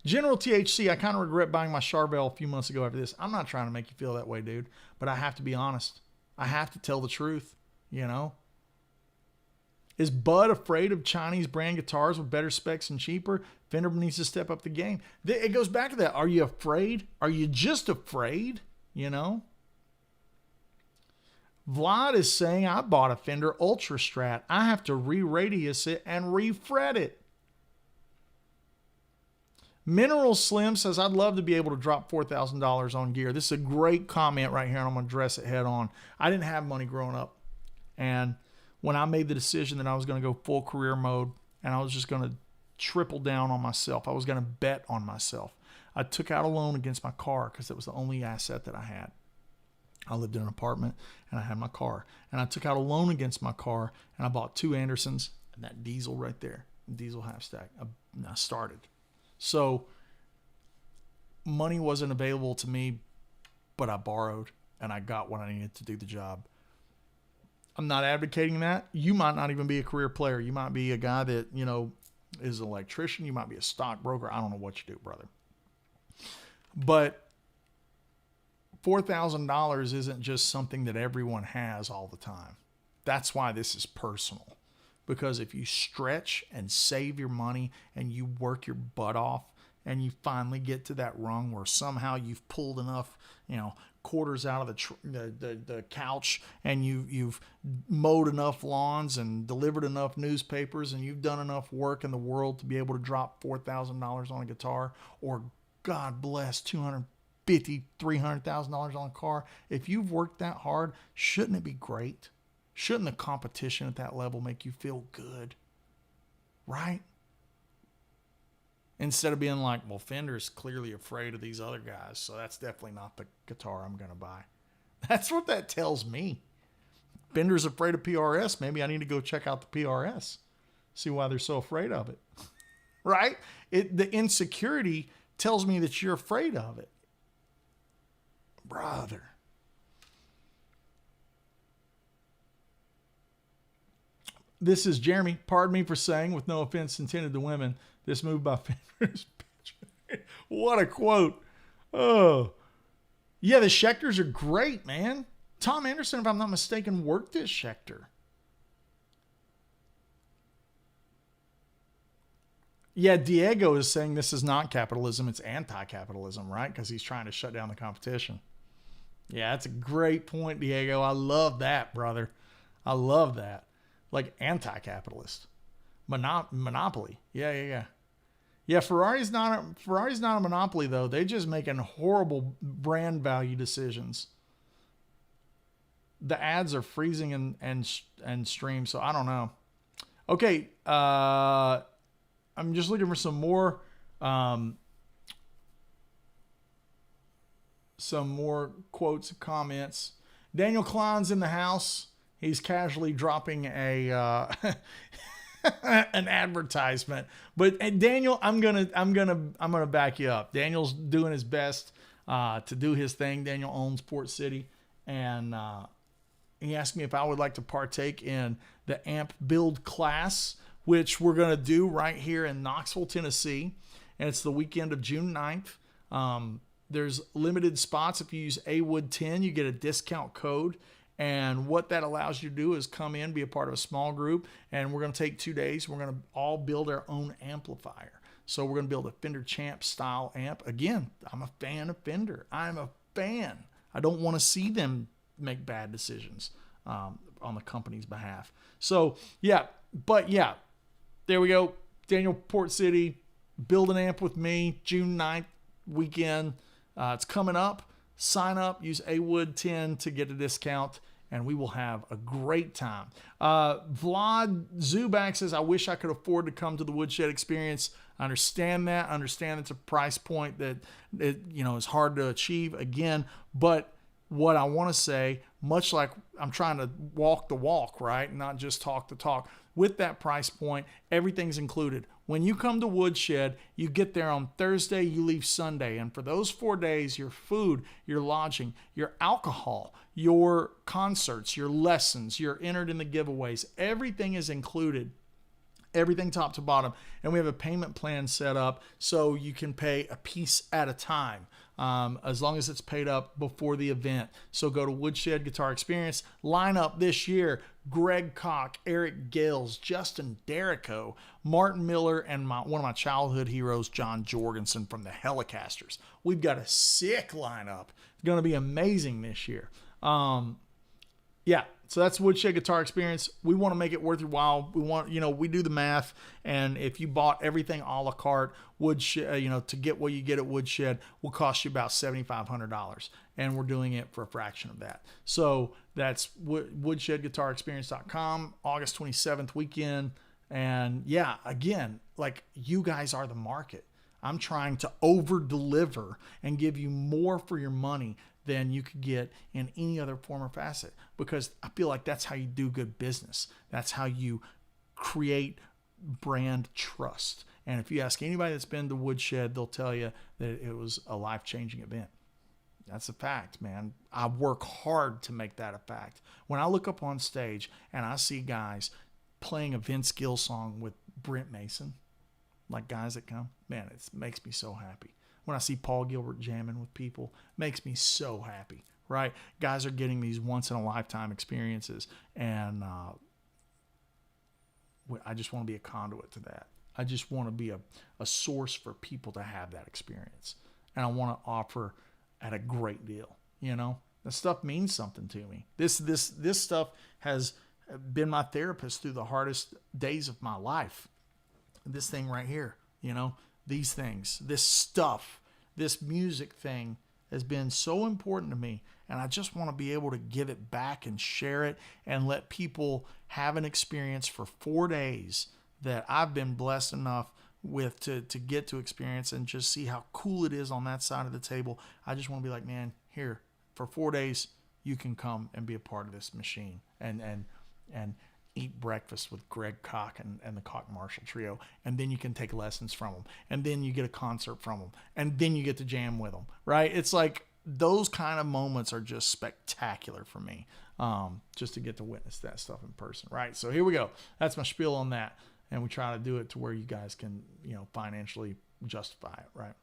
General THC, I kind of regret buying my Charvel a few months ago after this. I'm not trying to make you feel that way, dude, but I have to be honest. I have to tell the truth, you know? Is Bud afraid of Chinese brand guitars with better specs and cheaper? Fender needs to step up the game. It goes back to that. Are you afraid? Are you just afraid? You know? Vlad is saying, I bought a Fender Ultra Strat. I have to re-radius it and re-fret it. Mineral Slim says, I'd love to be able to drop $4,000 on gear. This is a great comment right here, and I'm going to address it head on. I didn't have money growing up. And when I made the decision that I was going to go full career mode and I was just going to triple down on myself, I was going to bet on myself. I took out a loan against my car because it was the only asset that I had. I lived in an apartment and I had my car. And I took out a loan against my car and I bought 2 Andersons and that diesel right there, diesel half stack. I started. So money wasn't available to me, but I borrowed and I got what I needed to do the job. I'm not advocating that. You might not even be a career player. You might be a guy that, you know, is an electrician. You might be a stockbroker. I don't know what you do, brother. But $4,000 isn't just something that everyone has all the time. That's why this is personal. Because if you stretch and save your money and you work your butt off and you finally get to that rung where somehow you've pulled enough, you know, quarters out of the couch and you've mowed enough lawns and delivered enough newspapers and you've done enough work in the world to be able to drop $4,000 on a guitar, or God bless, $250,000, $300,000 on a car. If you've worked that hard, shouldn't it be great? Shouldn't the competition at that level make you feel good? Right? Instead of being like, well, Fender's clearly afraid of these other guys, so that's definitely not the guitar I'm going to buy. That's what that tells me. Fender's afraid of PRS. Maybe I need to go check out the PRS. See why they're so afraid of it. Right? The insecurity tells me that you're afraid of it. Brother. This is Jeremy. Pardon me for saying, with no offense intended to women, this move by Fender is bitch. What a quote. Oh. Yeah, the Schechters are great, man. Tom Anderson, if I'm not mistaken, worked this Schecter. Yeah, Diego is saying this is not capitalism, it's anti-capitalism, right? Because he's trying to shut down the competition. Yeah, that's a great point, Diego. I love that, brother. I love that. Like anti-capitalist. Monopoly. Yeah. Yeah, Ferrari's not a monopoly, though. They're just making horrible brand value decisions. The ads are freezing and stream, so I don't know. Okay, I'm just looking for some more quotes and comments. Daniel Klein's in the house. He's casually dropping a an advertisement. But Daniel, I'm gonna back you up. Daniel's doing his best to do his thing. Daniel owns Port City, and he asked me if I would like to partake in the amp build class, which we're gonna do right here in Knoxville, Tennessee, and it's the weekend of June 9th. There's limited spots. If you use AWood10, you get a discount code. And what that allows you to do is come in, be a part of a small group, and we're going to take 2 days. We're going to all build our own amplifier. So we're going to build a Fender Champ style amp. Again, I'm a fan of Fender. I'm a fan. I don't want to see them make bad decisions on the company's behalf. So, yeah. But, yeah, there we go. Daniel, Port City, build an amp with me, June 9th weekend. It's coming up. Sign up, use AWood10 to get a discount, and we will have a great time. Vlad Zubak says, I wish I could afford to come to the Woodshed experience. I understand that. I understand it's a price point that is hard to achieve again. But what I want to say, much like I'm trying to walk the walk, right? Not just talk the talk. With that price point, everything's included. When you come to Woodshed, you get there on Thursday, you leave Sunday. And for those 4 days, your food, your lodging, your alcohol, your concerts, your lessons, you're entered in the giveaways, everything is included. Everything top to bottom. And we have a payment plan set up so you can pay a piece at a time, as long as it's paid up before the event. So go to Woodshed Guitar Experience. Line up this year: Greg Koch, Eric Gales, Justin Derrico, Martin Miller, and one of my childhood heroes, John Jorgensen from the Helicasters. We've got a sick lineup. It's going to be amazing this year. So that's Woodshed Guitar Experience. We want to make it worth your while. We want, we do the math, and if you bought everything a la carte, Woodshed, to get what you get at Woodshed will cost you about $7,500, and we're doing it for a fraction of that. So that's woodshedguitarexperience.com, August 27th weekend. And yeah, again, like, you guys are the market. I'm trying to over deliver and give you more for your money than you could get in any other form or facet, because I feel like that's how you do good business. That's how you create brand trust. And if you ask anybody that's been to Woodshed, they'll tell you that it was a life-changing event. That's a fact, man. I work hard to make that a fact. When I look up on stage and I see guys playing a Vince Gill song with Brent Mason, like guys that come, man, it makes me so happy. When I see Paul Gilbert jamming with people, it makes me so happy, right? Guys are getting these once-in-a-lifetime experiences, and I just want to be a conduit to that. I just want to be a source for people to have that experience, and I want to offer at a great deal. This stuff means something to me. This stuff has been my therapist through the hardest days of my life. This thing right here, these things, this stuff, this music thing has been so important to me. And I just want to be able to give it back and share it and let people have an experience for 4 days that I've been blessed enough with to get to experience, and just see how cool it is on that side of the table. I just want to be like, man, here, for 4 days, you can come and be a part of this machine and eat breakfast with Greg Koch and the Koch Marshall Trio, and then you can take lessons from them, and then you get a concert from them, and then you get to jam with them, right? It's like those kind of moments are just spectacular for me, just to get to witness that stuff in person, right? So here we go. That's my spiel on that, and we try to do it to where you guys can, financially justify it, right?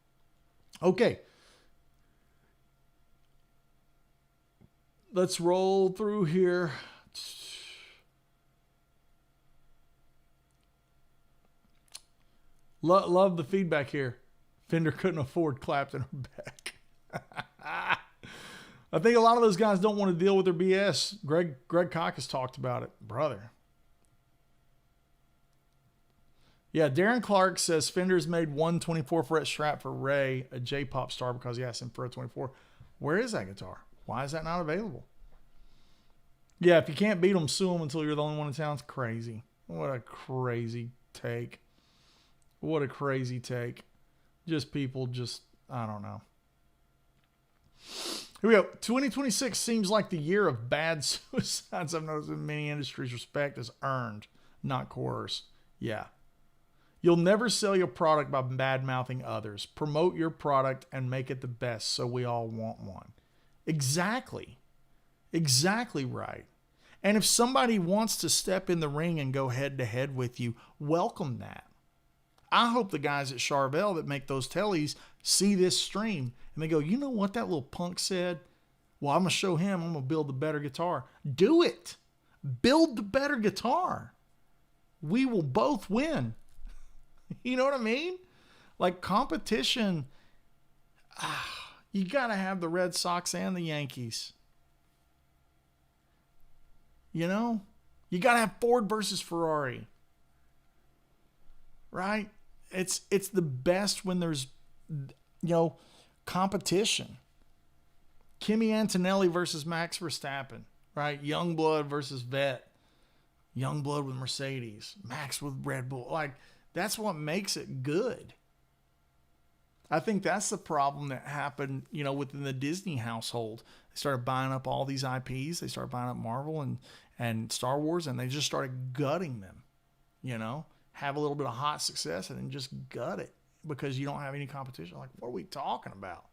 Okay. Let's roll through here. Love the feedback here. Fender couldn't afford Clapton or Beck. I think a lot of those guys don't want to deal with their BS. Greg Koch has talked about it, brother. Yeah, Darren Clark says Fender's made one 24-fret Strat for Ray, a J-pop star, because he asked him for a 24. Where is that guitar? Why is that not available? Yeah, if you can't beat them, sue them until you're the only one in town. It's crazy. What a crazy take. What a crazy take. Just people I don't know. Here we go. 2026 seems like the year of bad suicides. I've noticed in many industries, respect is earned, not coerced. Yeah. You'll never sell your product by bad-mouthing others. Promote your product and make it the best so we all want one. Exactly. Exactly right. And if somebody wants to step in the ring and go head-to-head with you, welcome that. I hope the guys at Charvel that make those tellies see this stream and they go, you know what that little punk said? Well, I'm going to show him. I'm going to build the better guitar. Do it. Build the better guitar. We will both win. You know what I mean? Like, competition, you got to have the Red Sox and the Yankees. You know? You got to have Ford versus Ferrari. Right? It's the best when there's, competition. Kimi Antonelli versus Max Verstappen. right? Youngblood versus vet. Youngblood with Mercedes. Max with Red Bull. Like, that's what makes it good. I think that's the problem that happened, within the Disney household. They started buying up all these IPs. They started buying up Marvel and Star Wars, and they just started gutting them, have a little bit of hot success and then just gut it because you don't have any competition. Like, what are we talking about?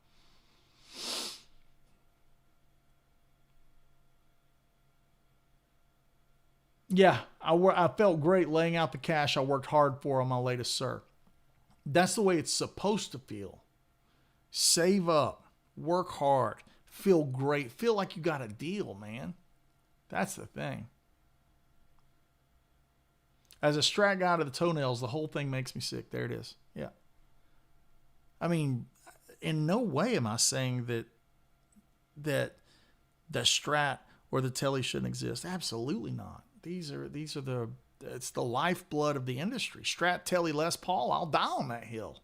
Yeah, I felt great laying out the cash I worked hard for on my latest Sir. That's the way it's supposed to feel. Save up, work hard, feel great, feel like you got a deal, man. That's the thing. As a strat guy to the toenails, the whole thing makes me sick. There it is. Yeah. I mean, in no way am I saying that the strat or the telly shouldn't exist. Absolutely not. These are it's the lifeblood of the industry. Strat, telly, Les Paul, I'll die on that hill.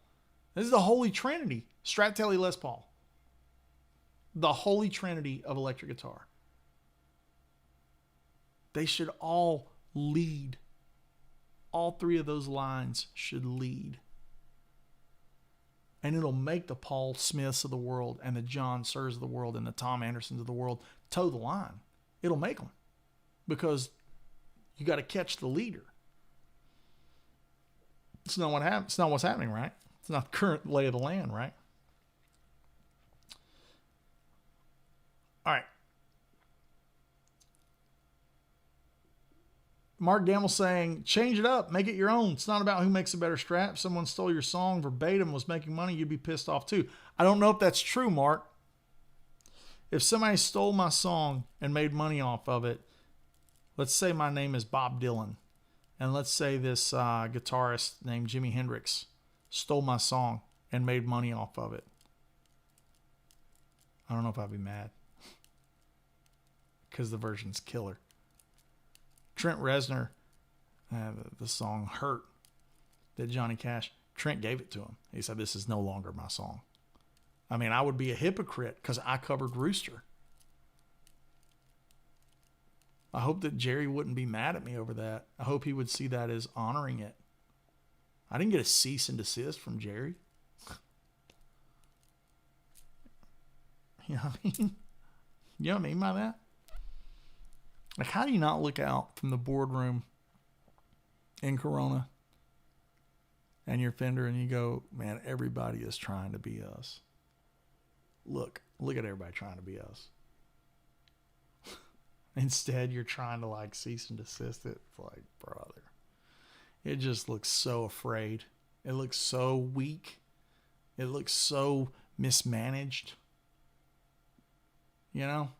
This is the holy trinity. Strat, telly, Les Paul. The holy trinity of electric guitar. They should all lead. All three of those lines should lead. And it'll make the Paul Smiths of the world and the John Surs of the world and the Tom Andersons of the world toe the line. It'll make them. Because you got to catch the leader. It's not what happens. It's not what's happening, right? It's not the current lay of the land, right? All right. Mark Gamble saying, change it up, make it your own. It's not about who makes a better strat. If someone stole your song verbatim, was making money, you'd be pissed off too. I don't know if that's true, Mark. If somebody stole my song and made money off of it, let's say my name is Bob Dylan, and let's say this guitarist named Jimi Hendrix stole my song and made money off of it. I don't know if I'd be mad because the version's killer. Trent Reznor, the song Hurt that Johnny Cash, Trent gave it to him. He said, this is no longer my song. I mean, I would be a hypocrite because I covered Rooster. I hope that Jerry wouldn't be mad at me over that. I hope he would see that as honoring it. I didn't get a cease and desist from Jerry. You know what I mean? You know what I mean by that? Like, how do you not look out from the boardroom in Corona and your Fender and you go, man, everybody is trying to be us. Look at everybody trying to be us. Instead, you're trying to like cease and desist it. It's like, brother, it just looks so afraid. It looks so weak. It looks so mismanaged. You know?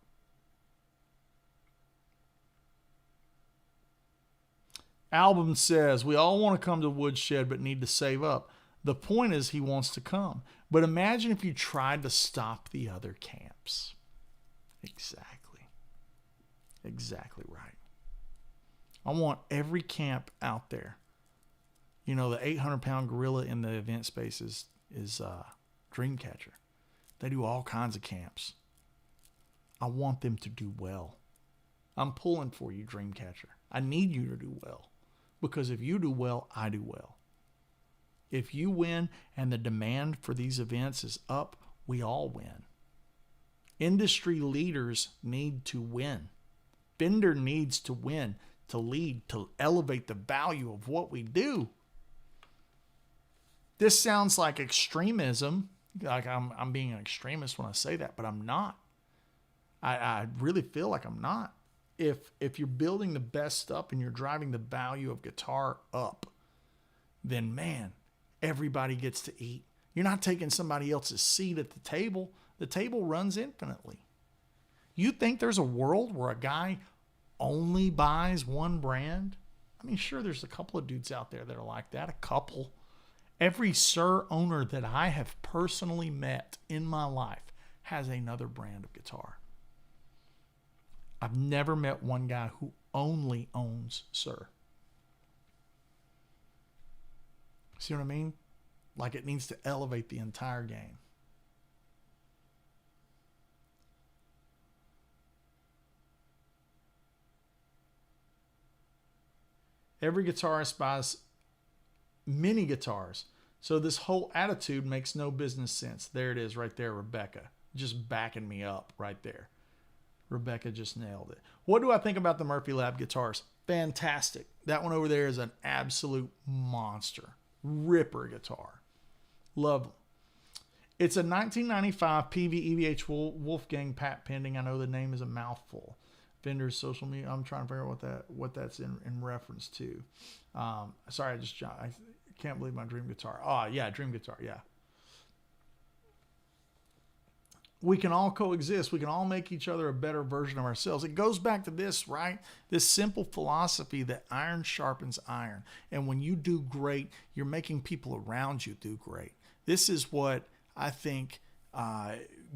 Album says, we all want to come to Woodshed but need to save up. The point is he wants to come. But imagine if you tried to stop the other camps. Exactly right. I want every camp out there. You know, the 800-pound gorilla in the event space is Dreamcatcher. They do all kinds of camps. I want them to do well. I'm pulling for you, Dreamcatcher. I need you to do well. Because if you do well, I do well. If you win and the demand for these events is up, we all win. Industry leaders need to win. Fender needs to win, to lead, to elevate the value of what we do. This sounds like extremism. Like I'm being an extremist when I say that, but I'm not. I really feel like I'm not. If you're building the best stuff and you're driving the value of guitar up, then man, everybody gets to eat. You're not taking somebody else's seat at the table. The table runs infinitely. You think there's a world where a guy only buys one brand? I mean, sure, there's a couple of dudes out there that are like that, a couple. Every Sir owner that I have personally met in my life has another brand of guitar. I've never met one guy who only owns Sir. See what I mean? Like, it needs to elevate the entire game. Every guitarist buys mini guitars. So this whole attitude makes no business sense. There it is right there, Rebecca. Just backing me up right there. Rebecca just nailed it. What do I think about the Murphy Lab guitars? Fantastic. That one over there is an absolute monster. Ripper guitar. Love them. It's a 1995 PV Wolfgang Pat pending. I know the name is a mouthful. Vendor's social media. I'm trying to figure out what that's in reference to. Sorry, I can't believe my dream guitar. Oh, yeah, dream guitar, yeah. We can all coexist. We can all make each other a better version of ourselves. It goes back to this, right? This simple philosophy that iron sharpens iron. And when you do great, you're making people around you do great. This is what I think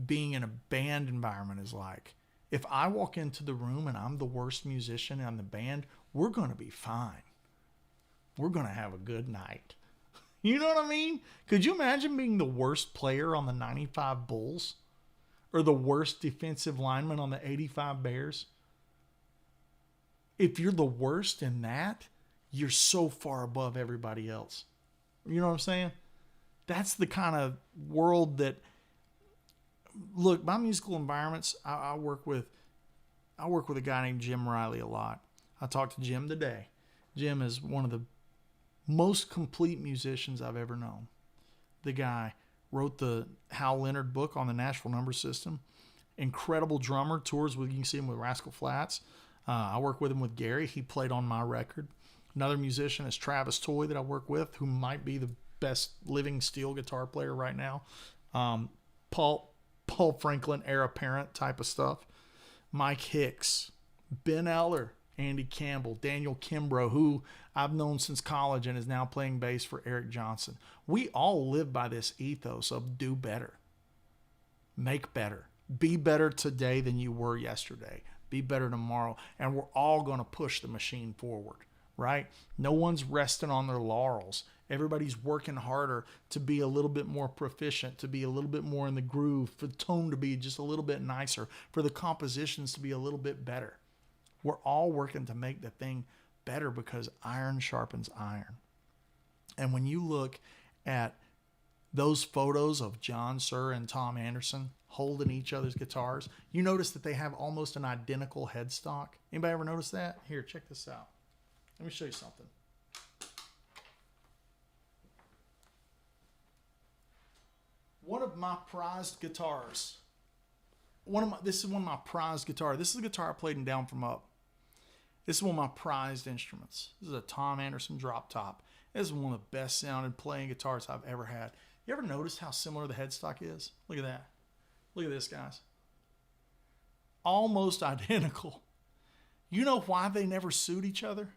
being in a band environment is like. If I walk into the room and I'm the worst musician in the band, we're going to be fine. We're going to have a good night. You know what I mean? Could you imagine being the worst player on the 95 Bulls? Or the worst defensive lineman on the 85 Bears? If you're the worst in that, you're so far above everybody else. You know what I'm saying? That's the kind of world that, look, my musical environments, I work with a guy named Jim Riley a lot. I talked to Jim today. Jim is one of the most complete musicians I've ever known. The guy wrote the Hal Leonard book on the Nashville number system. Incredible drummer, tours with, you can see him with Rascal Flatts. I work with him with Gary. He played on my record. Another musician is Travis Toy that I work with, who might be the best living steel guitar player right now. Paul Franklin, heir apparent type of stuff. Mike Hicks, Ben Eller, Andy Campbell, Daniel Kimbrough, who I've known since college and is now playing bass for Eric Johnson. We all live by this ethos of do better, make better, be better today than you were yesterday, be better tomorrow, and we're all going to push the machine forward, right? No one's resting on their laurels. Everybody's working harder to be a little bit more proficient, to be a little bit more in the groove, for the tone to be just a little bit nicer, for the compositions to be a little bit better. We're all working to make the thing better because iron sharpens iron. And when you look at those photos of John Suhr and Tom Anderson holding each other's guitars, you notice that they have almost an identical headstock. Anybody ever notice that? Here, check this out. Let me show you something. One of my prized guitars. This is one of my prized guitars. This is the guitar I played in Down From Up. This is one of my prized instruments. This is a Tom Anderson drop top. This is one of the best sounding playing guitars I've ever had. You ever notice how similar the headstock is? Look at that. Look at this, guys. Almost identical. You know why they never sued each other?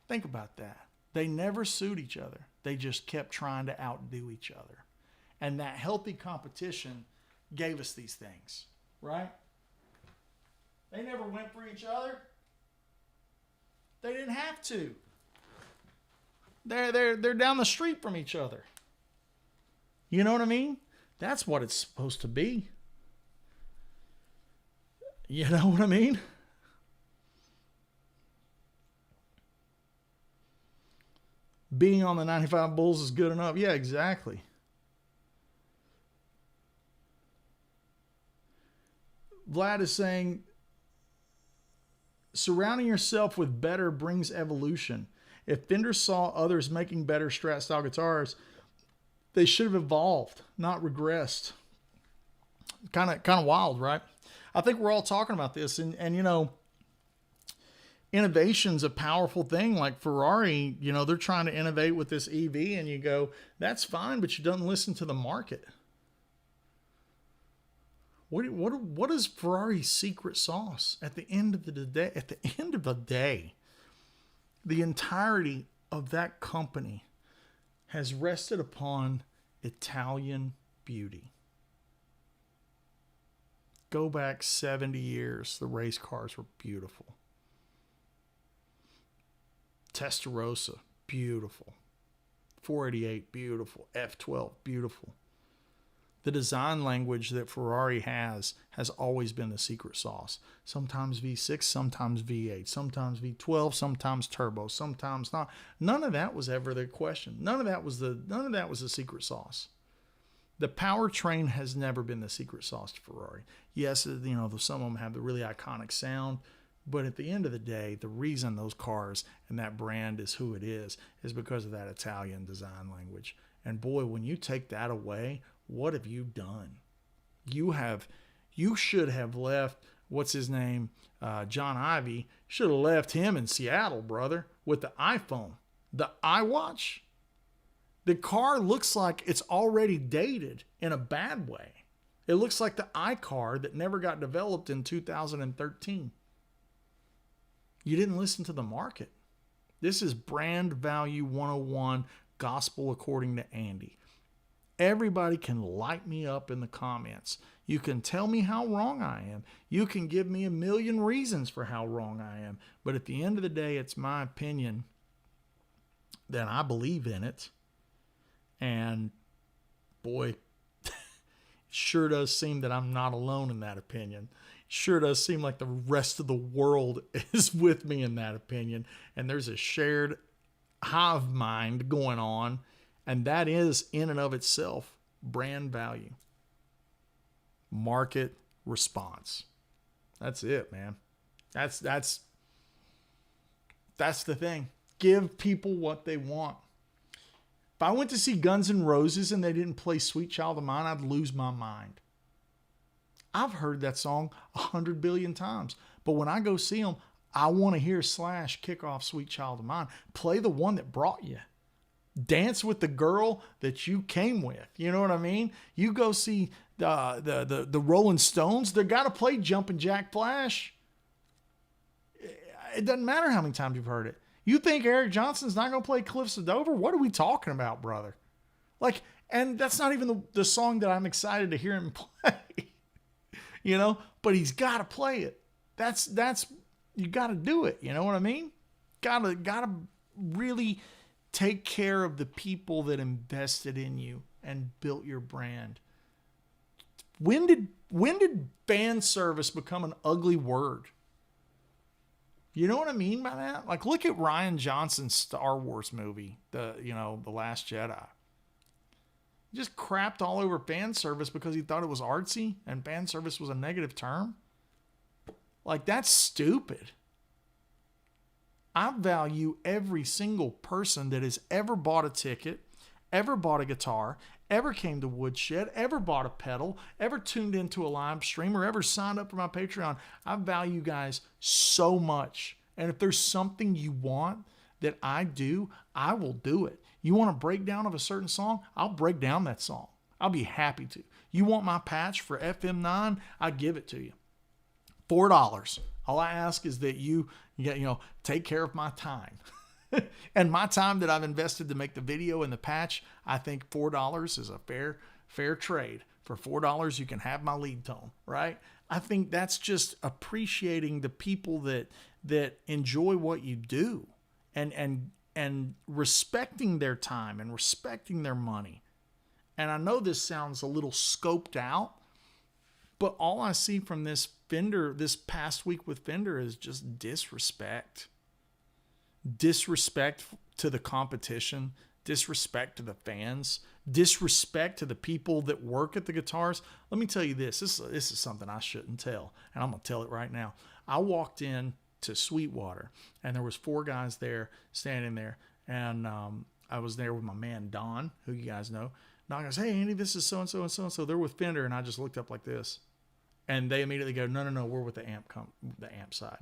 Think about that. They never sued each other. They just kept trying to outdo each other. And that healthy competition gave us these things, right? They never went for each other. They didn't have to. They're down the street from each other. You know what I mean? That's what it's supposed to be. You know what I mean? Being on the 95 Bulls is good enough. Yeah, exactly. Vlad is saying, surrounding yourself with better brings evolution. If Fender saw others making better Strat style guitars, they should have evolved, not regressed. Kind of wild, right? I think we're all talking about this, and you know, innovation's a powerful thing. Like Ferrari, you know, they're trying to innovate with this EV, and you go, that's fine, but you don't listen to the market. What is Ferrari's secret sauce? At the end of the day, the entirety of that company has rested upon Italian beauty. Go back 70 years, the race cars were beautiful. Testarossa, beautiful. 488, beautiful. F12, beautiful. The design language that Ferrari has always been the secret sauce. Sometimes V6, sometimes V8, sometimes V12, sometimes turbo, sometimes not. None of that was ever the question. None of that was the secret sauce. The powertrain has never been the secret sauce to Ferrari. Yes, some of them have the really iconic sound, but at the end of the day, the reason those cars and that brand is who it is because of that Italian design language. And boy, when you take that away, what have you done? You should have left, what's his name? John Ivey, should have left him in Seattle, brother, with the iPhone, the iWatch. The car looks like it's already dated in a bad way. It looks like the iCar that never got developed in 2013. You didn't listen to the market. This is brand value 101, gospel according to Andy. Everybody can light me up in the comments. You can tell me how wrong I am. You can give me a million reasons for how wrong I am. But at the end of the day, it's my opinion. Then I believe in it. And boy, it sure does seem that I'm not alone in that opinion. It sure does seem like the rest of the world is with me in that opinion. And there's a shared hive mind going on. And that is, in and of itself, brand value. Market response. That's it, man. That's the thing. Give people what they want. If I went to see Guns N' Roses and they didn't play Sweet Child of Mine, I'd lose my mind. I've heard that song 100 billion times. But when I go see them, I want to hear Slash kick off Sweet Child of Mine. Play the one that brought you. Dance with the girl that you came with. You know what I mean? You go see the Rolling Stones, they got to play Jumpin' Jack Flash. It doesn't matter how many times you've heard it. You think Eric Johnson's not going to play Cliffs of Dover? What are we talking about, brother? And that's not even the song that I'm excited to hear him play. But he's got to play it. That's you got to do it. You know what I mean? Got to really take care of the people that invested in you and built your brand. When did fan service become an ugly word? You know what I mean by that? Like, look at Rian Johnson's Star Wars movie, The Last Jedi. He just crapped all over fan service because he thought it was artsy and fan service was a negative term. Like, that's stupid. I value every single person that has ever bought a ticket, ever bought a guitar, ever came to Woodshed, ever bought a pedal, ever tuned into a live stream, or ever signed up for my Patreon. I value you guys so much. And if there's something you want that I do, I will do it. You want a breakdown of a certain song? I'll break down that song. I'll be happy to. You want my patch for FM9? I'll give it to you. $4. All I ask is that you take care of my time. And my time that I've invested to make the video and the patch, I think $4 is a fair trade. For $4, you can have my lead tone, right? I think that's just appreciating the people that enjoy what you do and respecting their time and respecting their money. And I know this sounds a little scoped out, but all I see from this past week with Fender is just disrespect. Disrespect to the competition, disrespect to the fans, disrespect to the people that work at the guitars. Let me tell you this is something I shouldn't tell, and I'm going to tell it right now. I walked in to Sweetwater, and there was 4 guys there standing there, and I was there with my man Don, who you guys know. Don goes, "Hey, Andy, this is so-and-so and so-and-so. They're with Fender," and I just looked up like this. And they immediately go, no, we're with the amp side.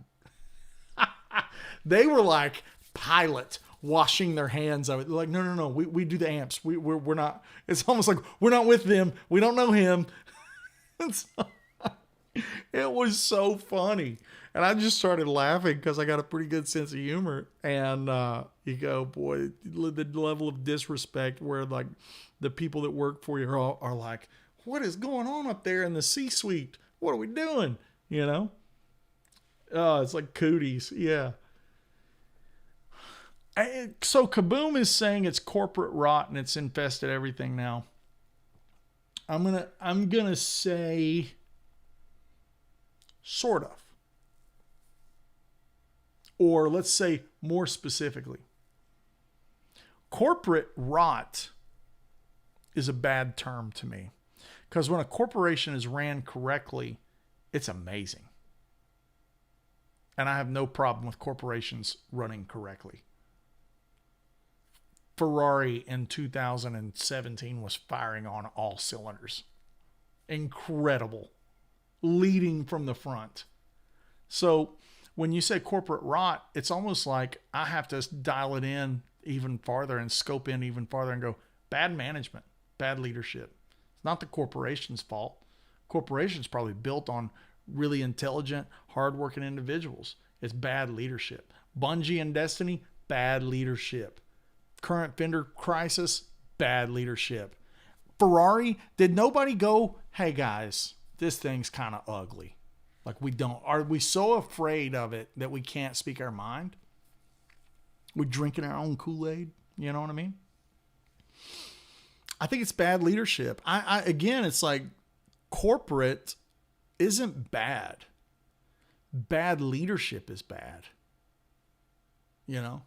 They were like Pilate washing their hands of it. They're like, no, we do the amps. We're not. It's almost like we're not with them. We don't know him. It was so funny. And I just started laughing because I got a pretty good sense of humor. And you go, boy, the level of disrespect where like the people that work for you are like, what is going on up there in the C-suite? What are we doing? It's like cooties. Yeah. So Kaboom is saying it's corporate rot and it's infested everything now. I'm gonna say sort of. Or let's say more specifically. Corporate rot is a bad term to me. Because when a corporation is ran correctly, it's amazing. And I have no problem with corporations running correctly. Ferrari in 2017 was firing on all cylinders. Incredible. Leading from the front. So when you say corporate rot, it's almost like I have to dial it in even farther and scope in even farther and go, bad management, bad leadership. It's not the corporation's fault. Corporation's probably built on really intelligent, hardworking individuals. It's bad leadership. Bungie and Destiny, bad leadership. Current vendor crisis, bad leadership. Ferrari, did nobody go, hey guys, this thing's kind of ugly? Like are we so afraid of it that we can't speak our mind? We're drinking our own Kool-Aid. You know what I mean? I think it's bad leadership. Again, it's like corporate isn't bad. Bad leadership is bad. You know?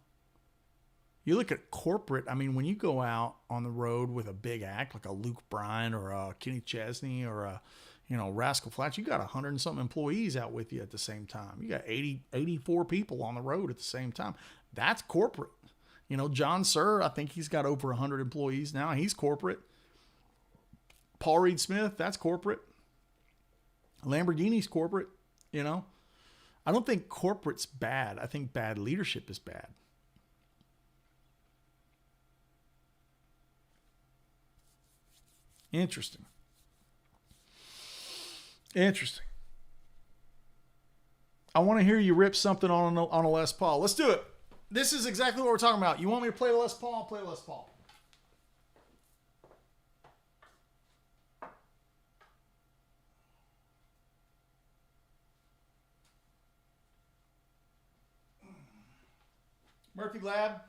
You look at corporate, I mean, when you go out on the road with a big act like a Luke Bryan or a Kenny Chesney or a, Rascal Flatts, you got 100 and something employees out with you at the same time. You got 84 people on the road at the same time. That's corporate. John Sir, I think he's got over 100 employees now. He's corporate. Paul Reed Smith, that's corporate. Lamborghini's corporate, I don't think corporate's bad. I think bad leadership is bad. Interesting. I want to hear you rip something on a Les Paul. Let's do it. This is exactly what we're talking about. You want me to play Les Paul? I'll play Les Paul. Murphy Lab.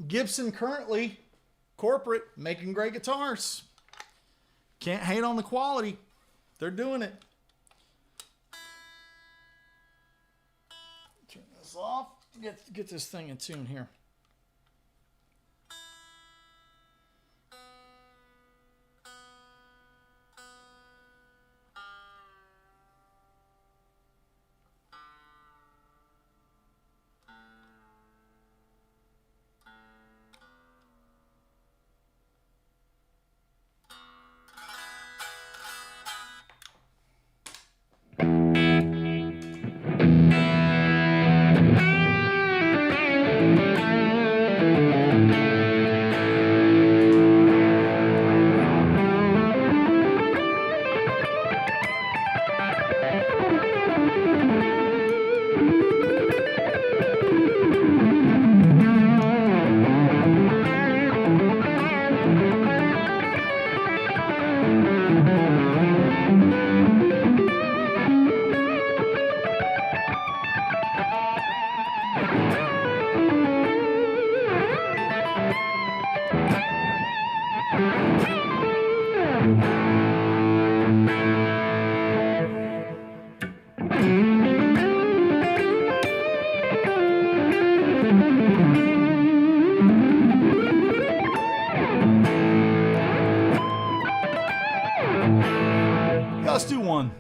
Gibson currently corporate, making great guitars. Can't hate on the quality. They're doing it. Turn this off. Get this thing in tune here.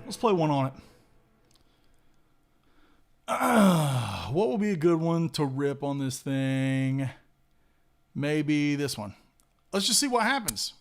Let's play one on it. What will be a good one to rip on this thing? Maybe this one. Let's just see what happens.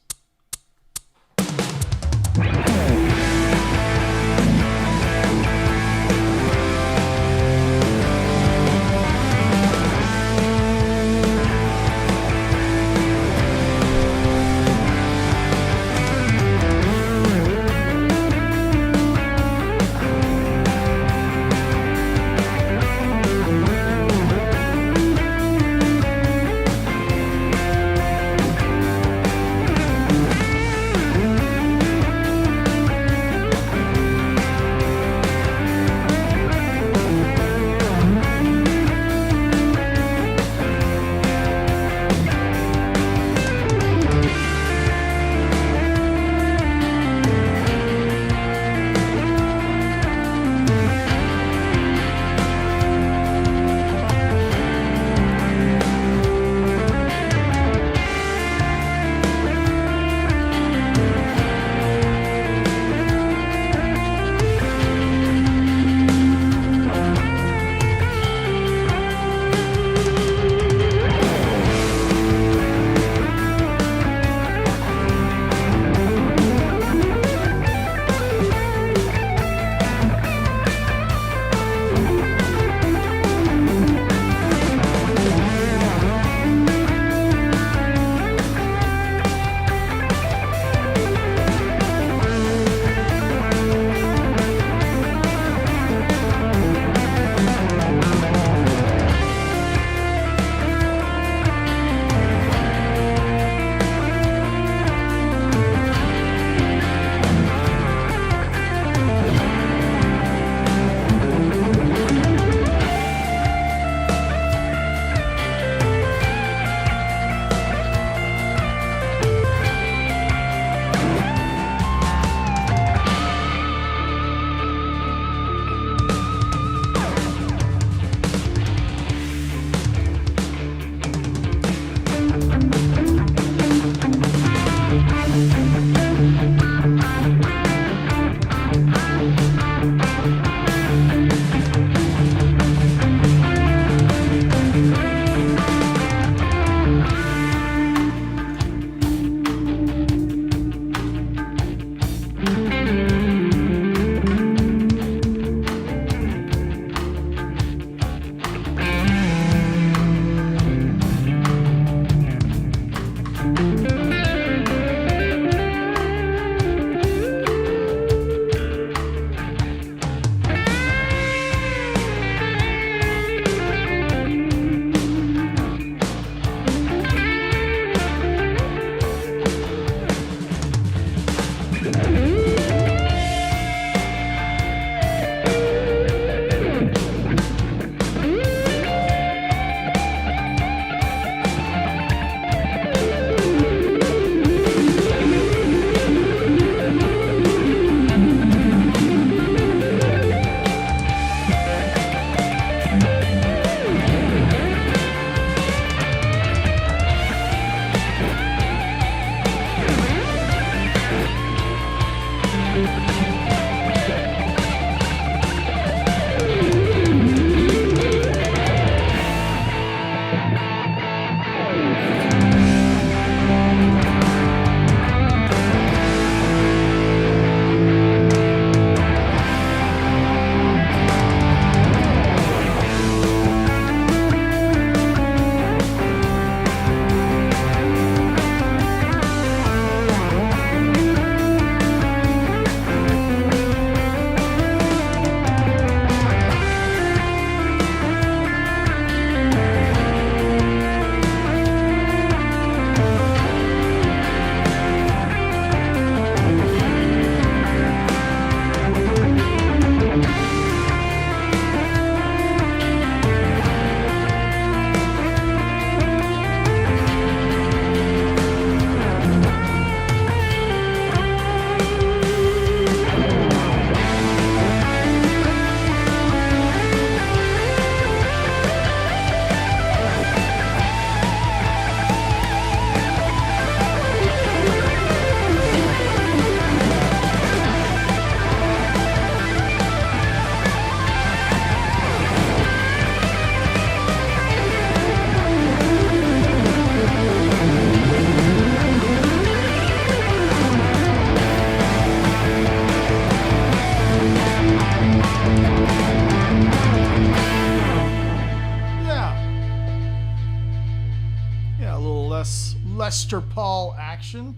Lester Paul action.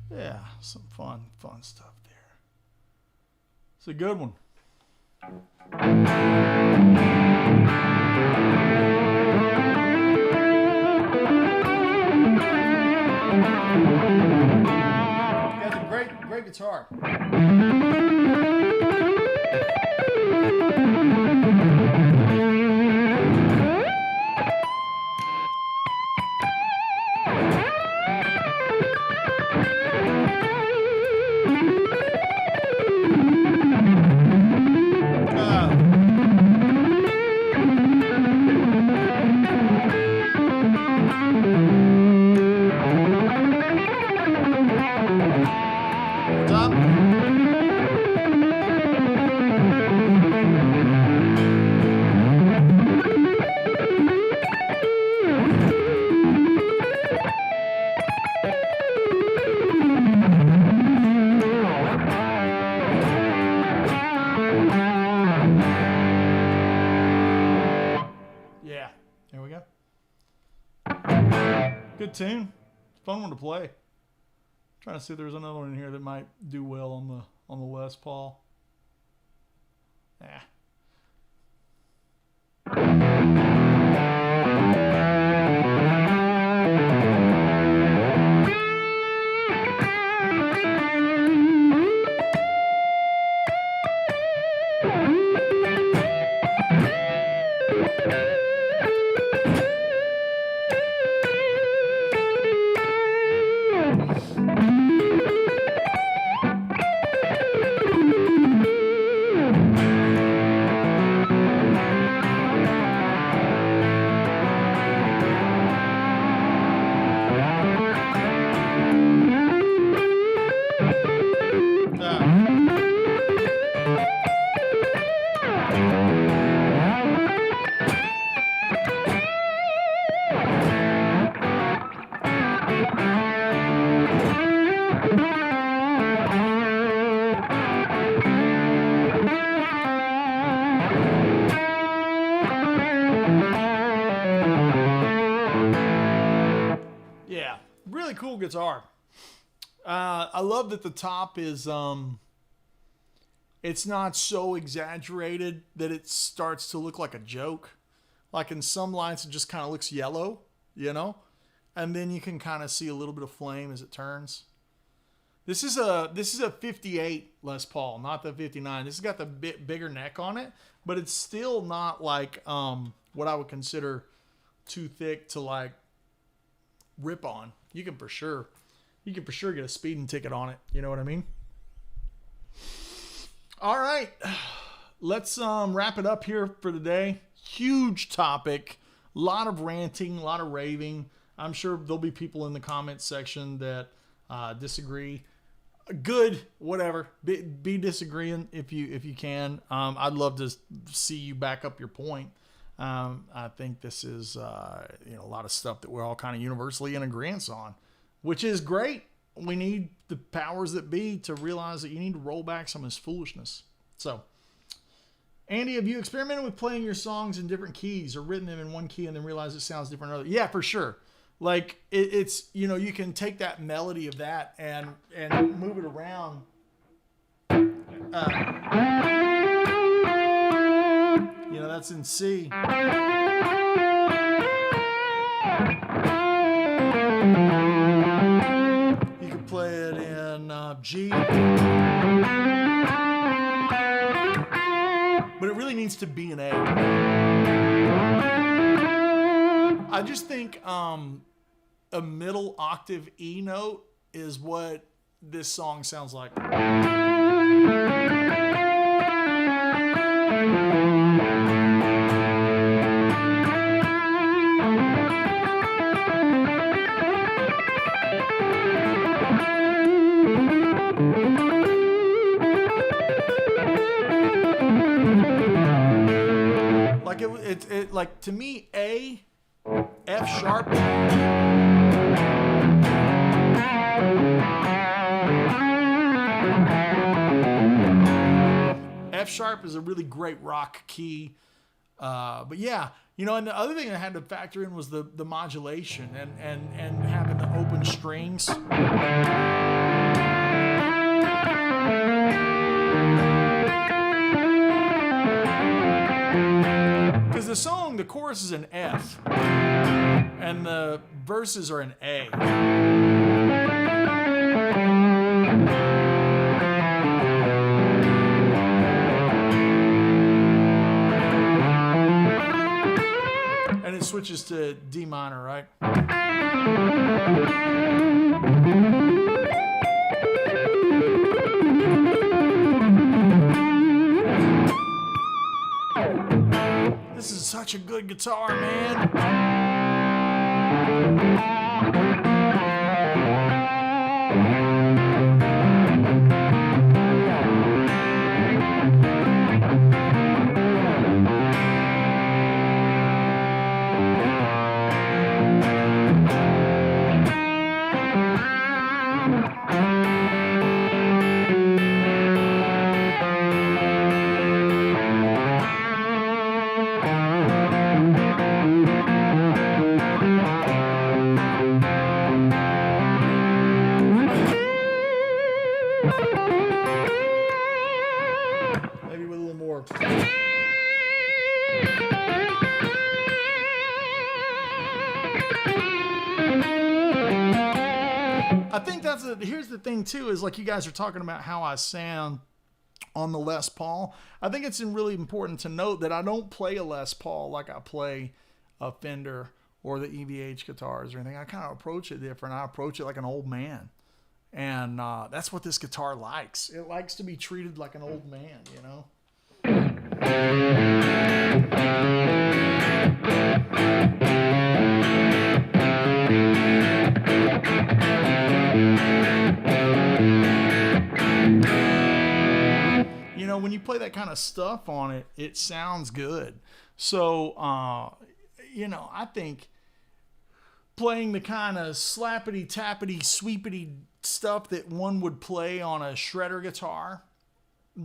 Yeah, some fun stuff there. It's a good one. That's a great guitar. Good tune. Fun one to play. Trying to see if there's another one in here that might do well on the Les Paul. Really cool guitar. I love that the top is it's not so exaggerated that it starts to look like a joke. Like in some lines it just kind of looks yellow, you know? And then you can kind of see a little bit of flame as it turns. This is a 58 Les Paul, not the 59. This has got the bit bigger neck on it, but it's still not like what I would consider too thick to like rip on. You can for sure get a speeding ticket on it. You know what I mean? All right, let's wrap it up here for today. Huge topic, a lot of ranting, a lot of raving. I'm sure there'll be people in the comments section that disagree. Good, whatever. Be disagreeing if you can. I'd love to see you back up your point. I think this is a lot of stuff that we're all kind of universally in agreement on, which is great. We need the powers that be to realize that you need to roll back some of this foolishness. So, Andy, have you experimented with playing your songs in different keys or written them in one key and then realized it sounds different in another? Yeah, for sure. Like it's you can take that melody of that and move it around. That's in C. You can play it in G. But it really needs to be an A. I just think a middle octave E note is what this song sounds like. Like to me, A, F sharp. F sharp is a really great rock key. But yeah, You know, and the other thing I had to factor in was the modulation and having the open strings. Because the song, the chorus is an F, and the verses are an A. And it switches to D minor, right? This is such a good guitar, man. Maybe with a little more. I think here's the thing too, is like you guys are talking about how I sound on the Les Paul. I think it's really important to note that I don't play a Les Paul like I play a Fender or the EVH guitars or anything. I kind of approach it different. I approach it like an old man. And that's what this guitar likes. It likes to be treated like an old man, you know? You know, when you play that kind of stuff on it, it sounds good. So, you know, I think playing the kind of slappity, tappity, sweepity stuff that one would play on a shredder guitar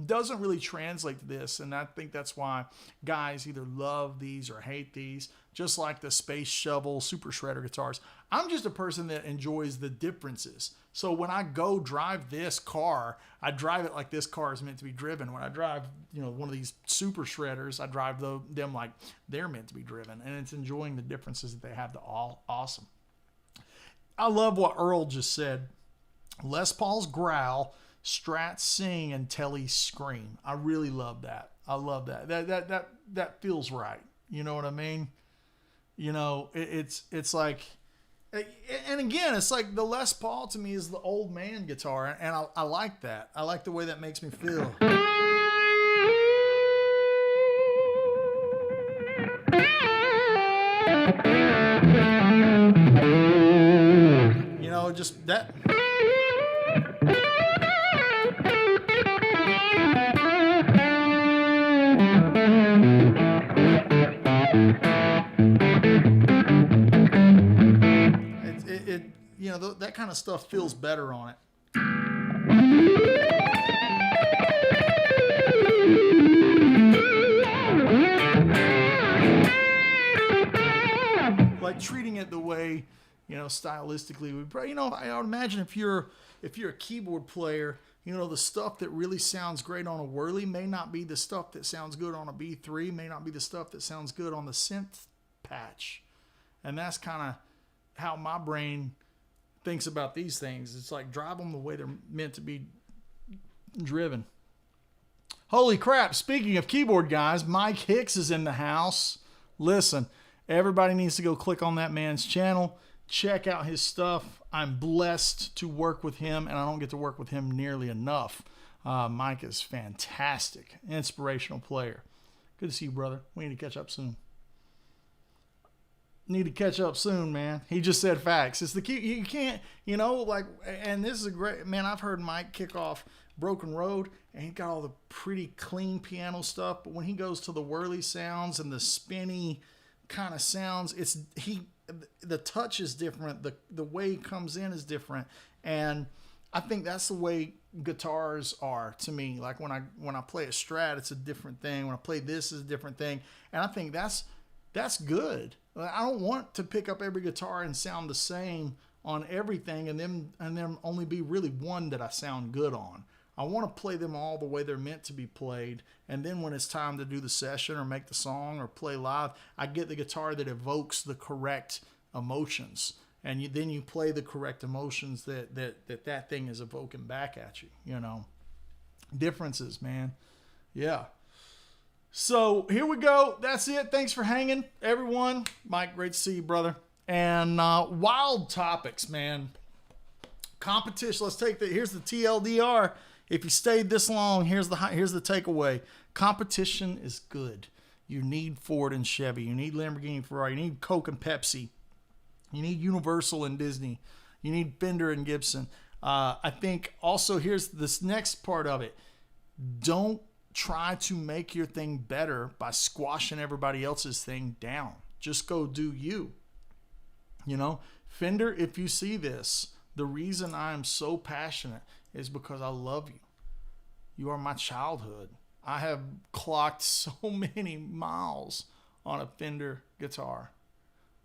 doesn't really translate to this, and I think that's why guys either love these or hate these, just like the Space Shovel Super Shredder guitars. I'm just a person that enjoys the differences. So when I go drive this car, I drive it like this car is meant to be driven. When I drive, you know, one of these super shredders, I drive them like they're meant to be driven, and it's enjoying the differences that they have. All awesome. I love what Earl just said. Les Paul's growl, Strats sing, and Telly's scream. I really love that. I love that. That feels right. You know what I mean? You know, it's like, and again, it's like the Les Paul to me is the old man guitar, and I like that. I like the way that makes me feel. You know, just that. You know, that kind of stuff feels better on it. Like treating it the way, you know, stylistically we probably, you know, I would imagine if you're a keyboard player, you know, the stuff that really sounds great on a Whirly may not be the stuff that sounds good on a B3, may not be the stuff that sounds good on the synth patch. And that's kind of how my brain thinks about these things. It's like drive them the way they're meant to be driven. Holy crap, speaking of keyboard guys, Mike Hicks is in the house. Listen, everybody needs to go click on that man's channel, check out his stuff. I'm blessed to work with him, and I don't get to work with him nearly enough. Mike is fantastic, inspirational player. Good to see you, brother. We need to catch up soon. Need to catch up soon, man. He just said facts. It's the key. You can't, you know, like, and this is a great, man, I've heard Mike kick off Broken Road, and he got all the pretty clean piano stuff, but when he goes to the whirly sounds and the spinny kind of sounds, the touch is different. The way he comes in is different. And I think that's the way guitars are to me. Like when I play a Strat, it's a different thing. When I play this, it's a different thing. And I think that's That's good. I don't want to pick up every guitar and sound the same on everything and then only be really one that I sound good on. I want to play them all the way they're meant to be played, and then when it's time to do the session or make the song or play live, I get the guitar that evokes the correct emotions, and then you play the correct emotions that thing is evoking back at you. You know, differences, man. Yeah. So here we go. That's it. Thanks for hanging, everyone. Mike, great to see you, brother. And wild topics, man. Competition. Let's take the. Here's the TLDR. If you stayed this long, here's the takeaway. Competition is good. You need Ford and Chevy. You need Lamborghini, Ferrari. You need Coke and Pepsi. You need Universal and Disney. You need Fender and Gibson. I think also here's this next part of it. Don't try to make your thing better by squashing everybody else's thing down. Just go do you. You know, Fender, if you see this, the reason I am so passionate is because I love you. You are my childhood. I have clocked so many miles on a Fender guitar.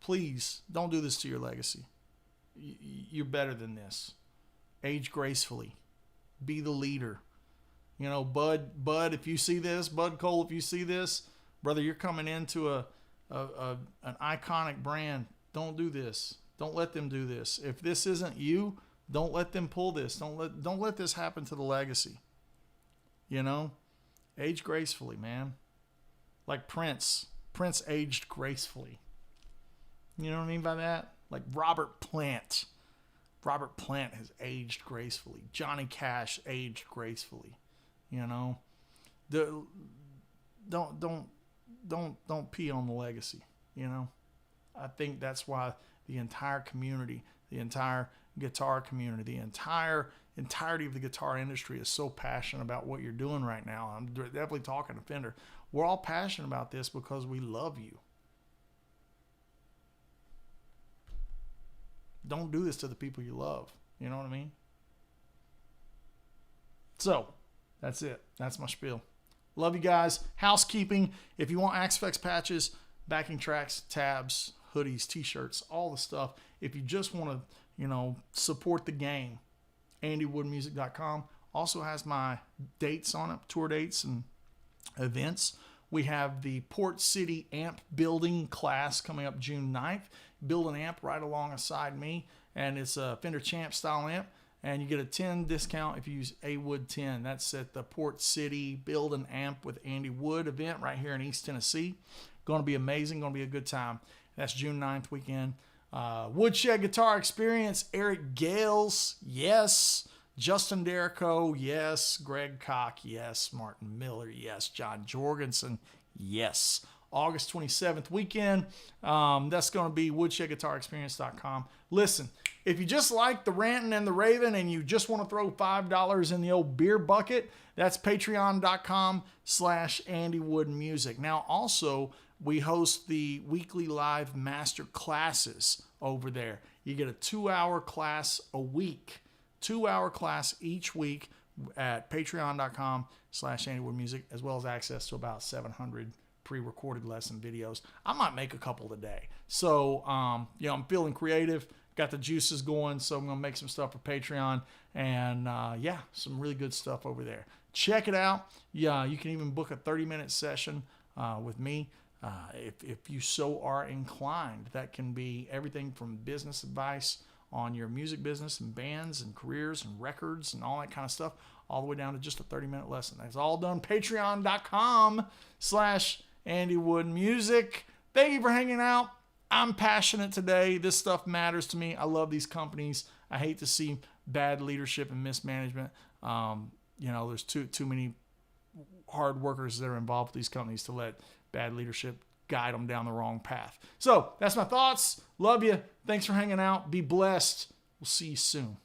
Please don't do this to your legacy. You're better than this. Age gracefully. Be the leader. You know, Bud, if you see this, Bud Cole, if you see this, brother, you're coming into an iconic brand. Don't do this. Don't let them do this. If this isn't you, don't let them pull this. Don't let this happen to the legacy. You know, age gracefully, man. Like Prince. Prince aged gracefully. You know what I mean by that? Like Robert Plant. Robert Plant has aged gracefully. Johnny Cash aged gracefully. You know, don't pee on the legacy. You know, I think that's why the entire community, the entire guitar community, the entirety of the guitar industry is so passionate about what you're doing right now. I'm definitely talking to Fender. We're all passionate about this because we love you. Don't do this to the people you love. You know what I mean? So, that's it. That's my spiel. Love you guys. Housekeeping. If you want Axe-Fx patches, backing tracks, tabs, hoodies, t-shirts, all the stuff. If you just want to, you know, support the game, AndyWoodMusic.com also has my dates on it, tour dates and events. We have the Port City amp building class coming up June 9th. Build an amp right alongside me, and it's a Fender Champ style amp. And you get a 10 discount if you use AWood 10. That's at the Port City Build an Amp with Andy Wood event right here in East Tennessee. Going to be amazing. Going to be a good time. That's June 9th weekend. Woodshed Guitar Experience. Eric Gales, yes. Justin Derrico, yes. Greg Koch, yes. Martin Miller, yes. John Jorgensen, yes. August 27th weekend. That's going to be woodshedguitarexperience.com. Listen, if you just like the ranting and the raving and you just want to throw $5 in the old beer bucket, that's patreon.com/AndyWoodMusic. Now, also, we host the weekly live master classes over there. You get a 2-hour class a week, 2-hour class each week at patreon.com/AndyWoodMusic, as well as access to about 700 pre-recorded lesson videos. I might make a couple today. So, you know, I'm feeling creative, got the juices going, so I'm going to make some stuff for Patreon, and yeah, some really good stuff over there. Check it out. Yeah, you can even book a 30-minute session with me if you so are inclined. That can be everything from business advice on your music business and bands and careers and records and all that kind of stuff, all the way down to just a 30-minute lesson. That's all done. Patreon.com/AndyWoodMusic. Thank you for hanging out. I'm passionate today. This stuff matters to me. I love these companies. I hate to see bad leadership and mismanagement. You know, there's too many hard workers that are involved with these companies to let bad leadership guide them down the wrong path. So that's my thoughts. Love you. Thanks for hanging out. Be blessed. We'll see you soon.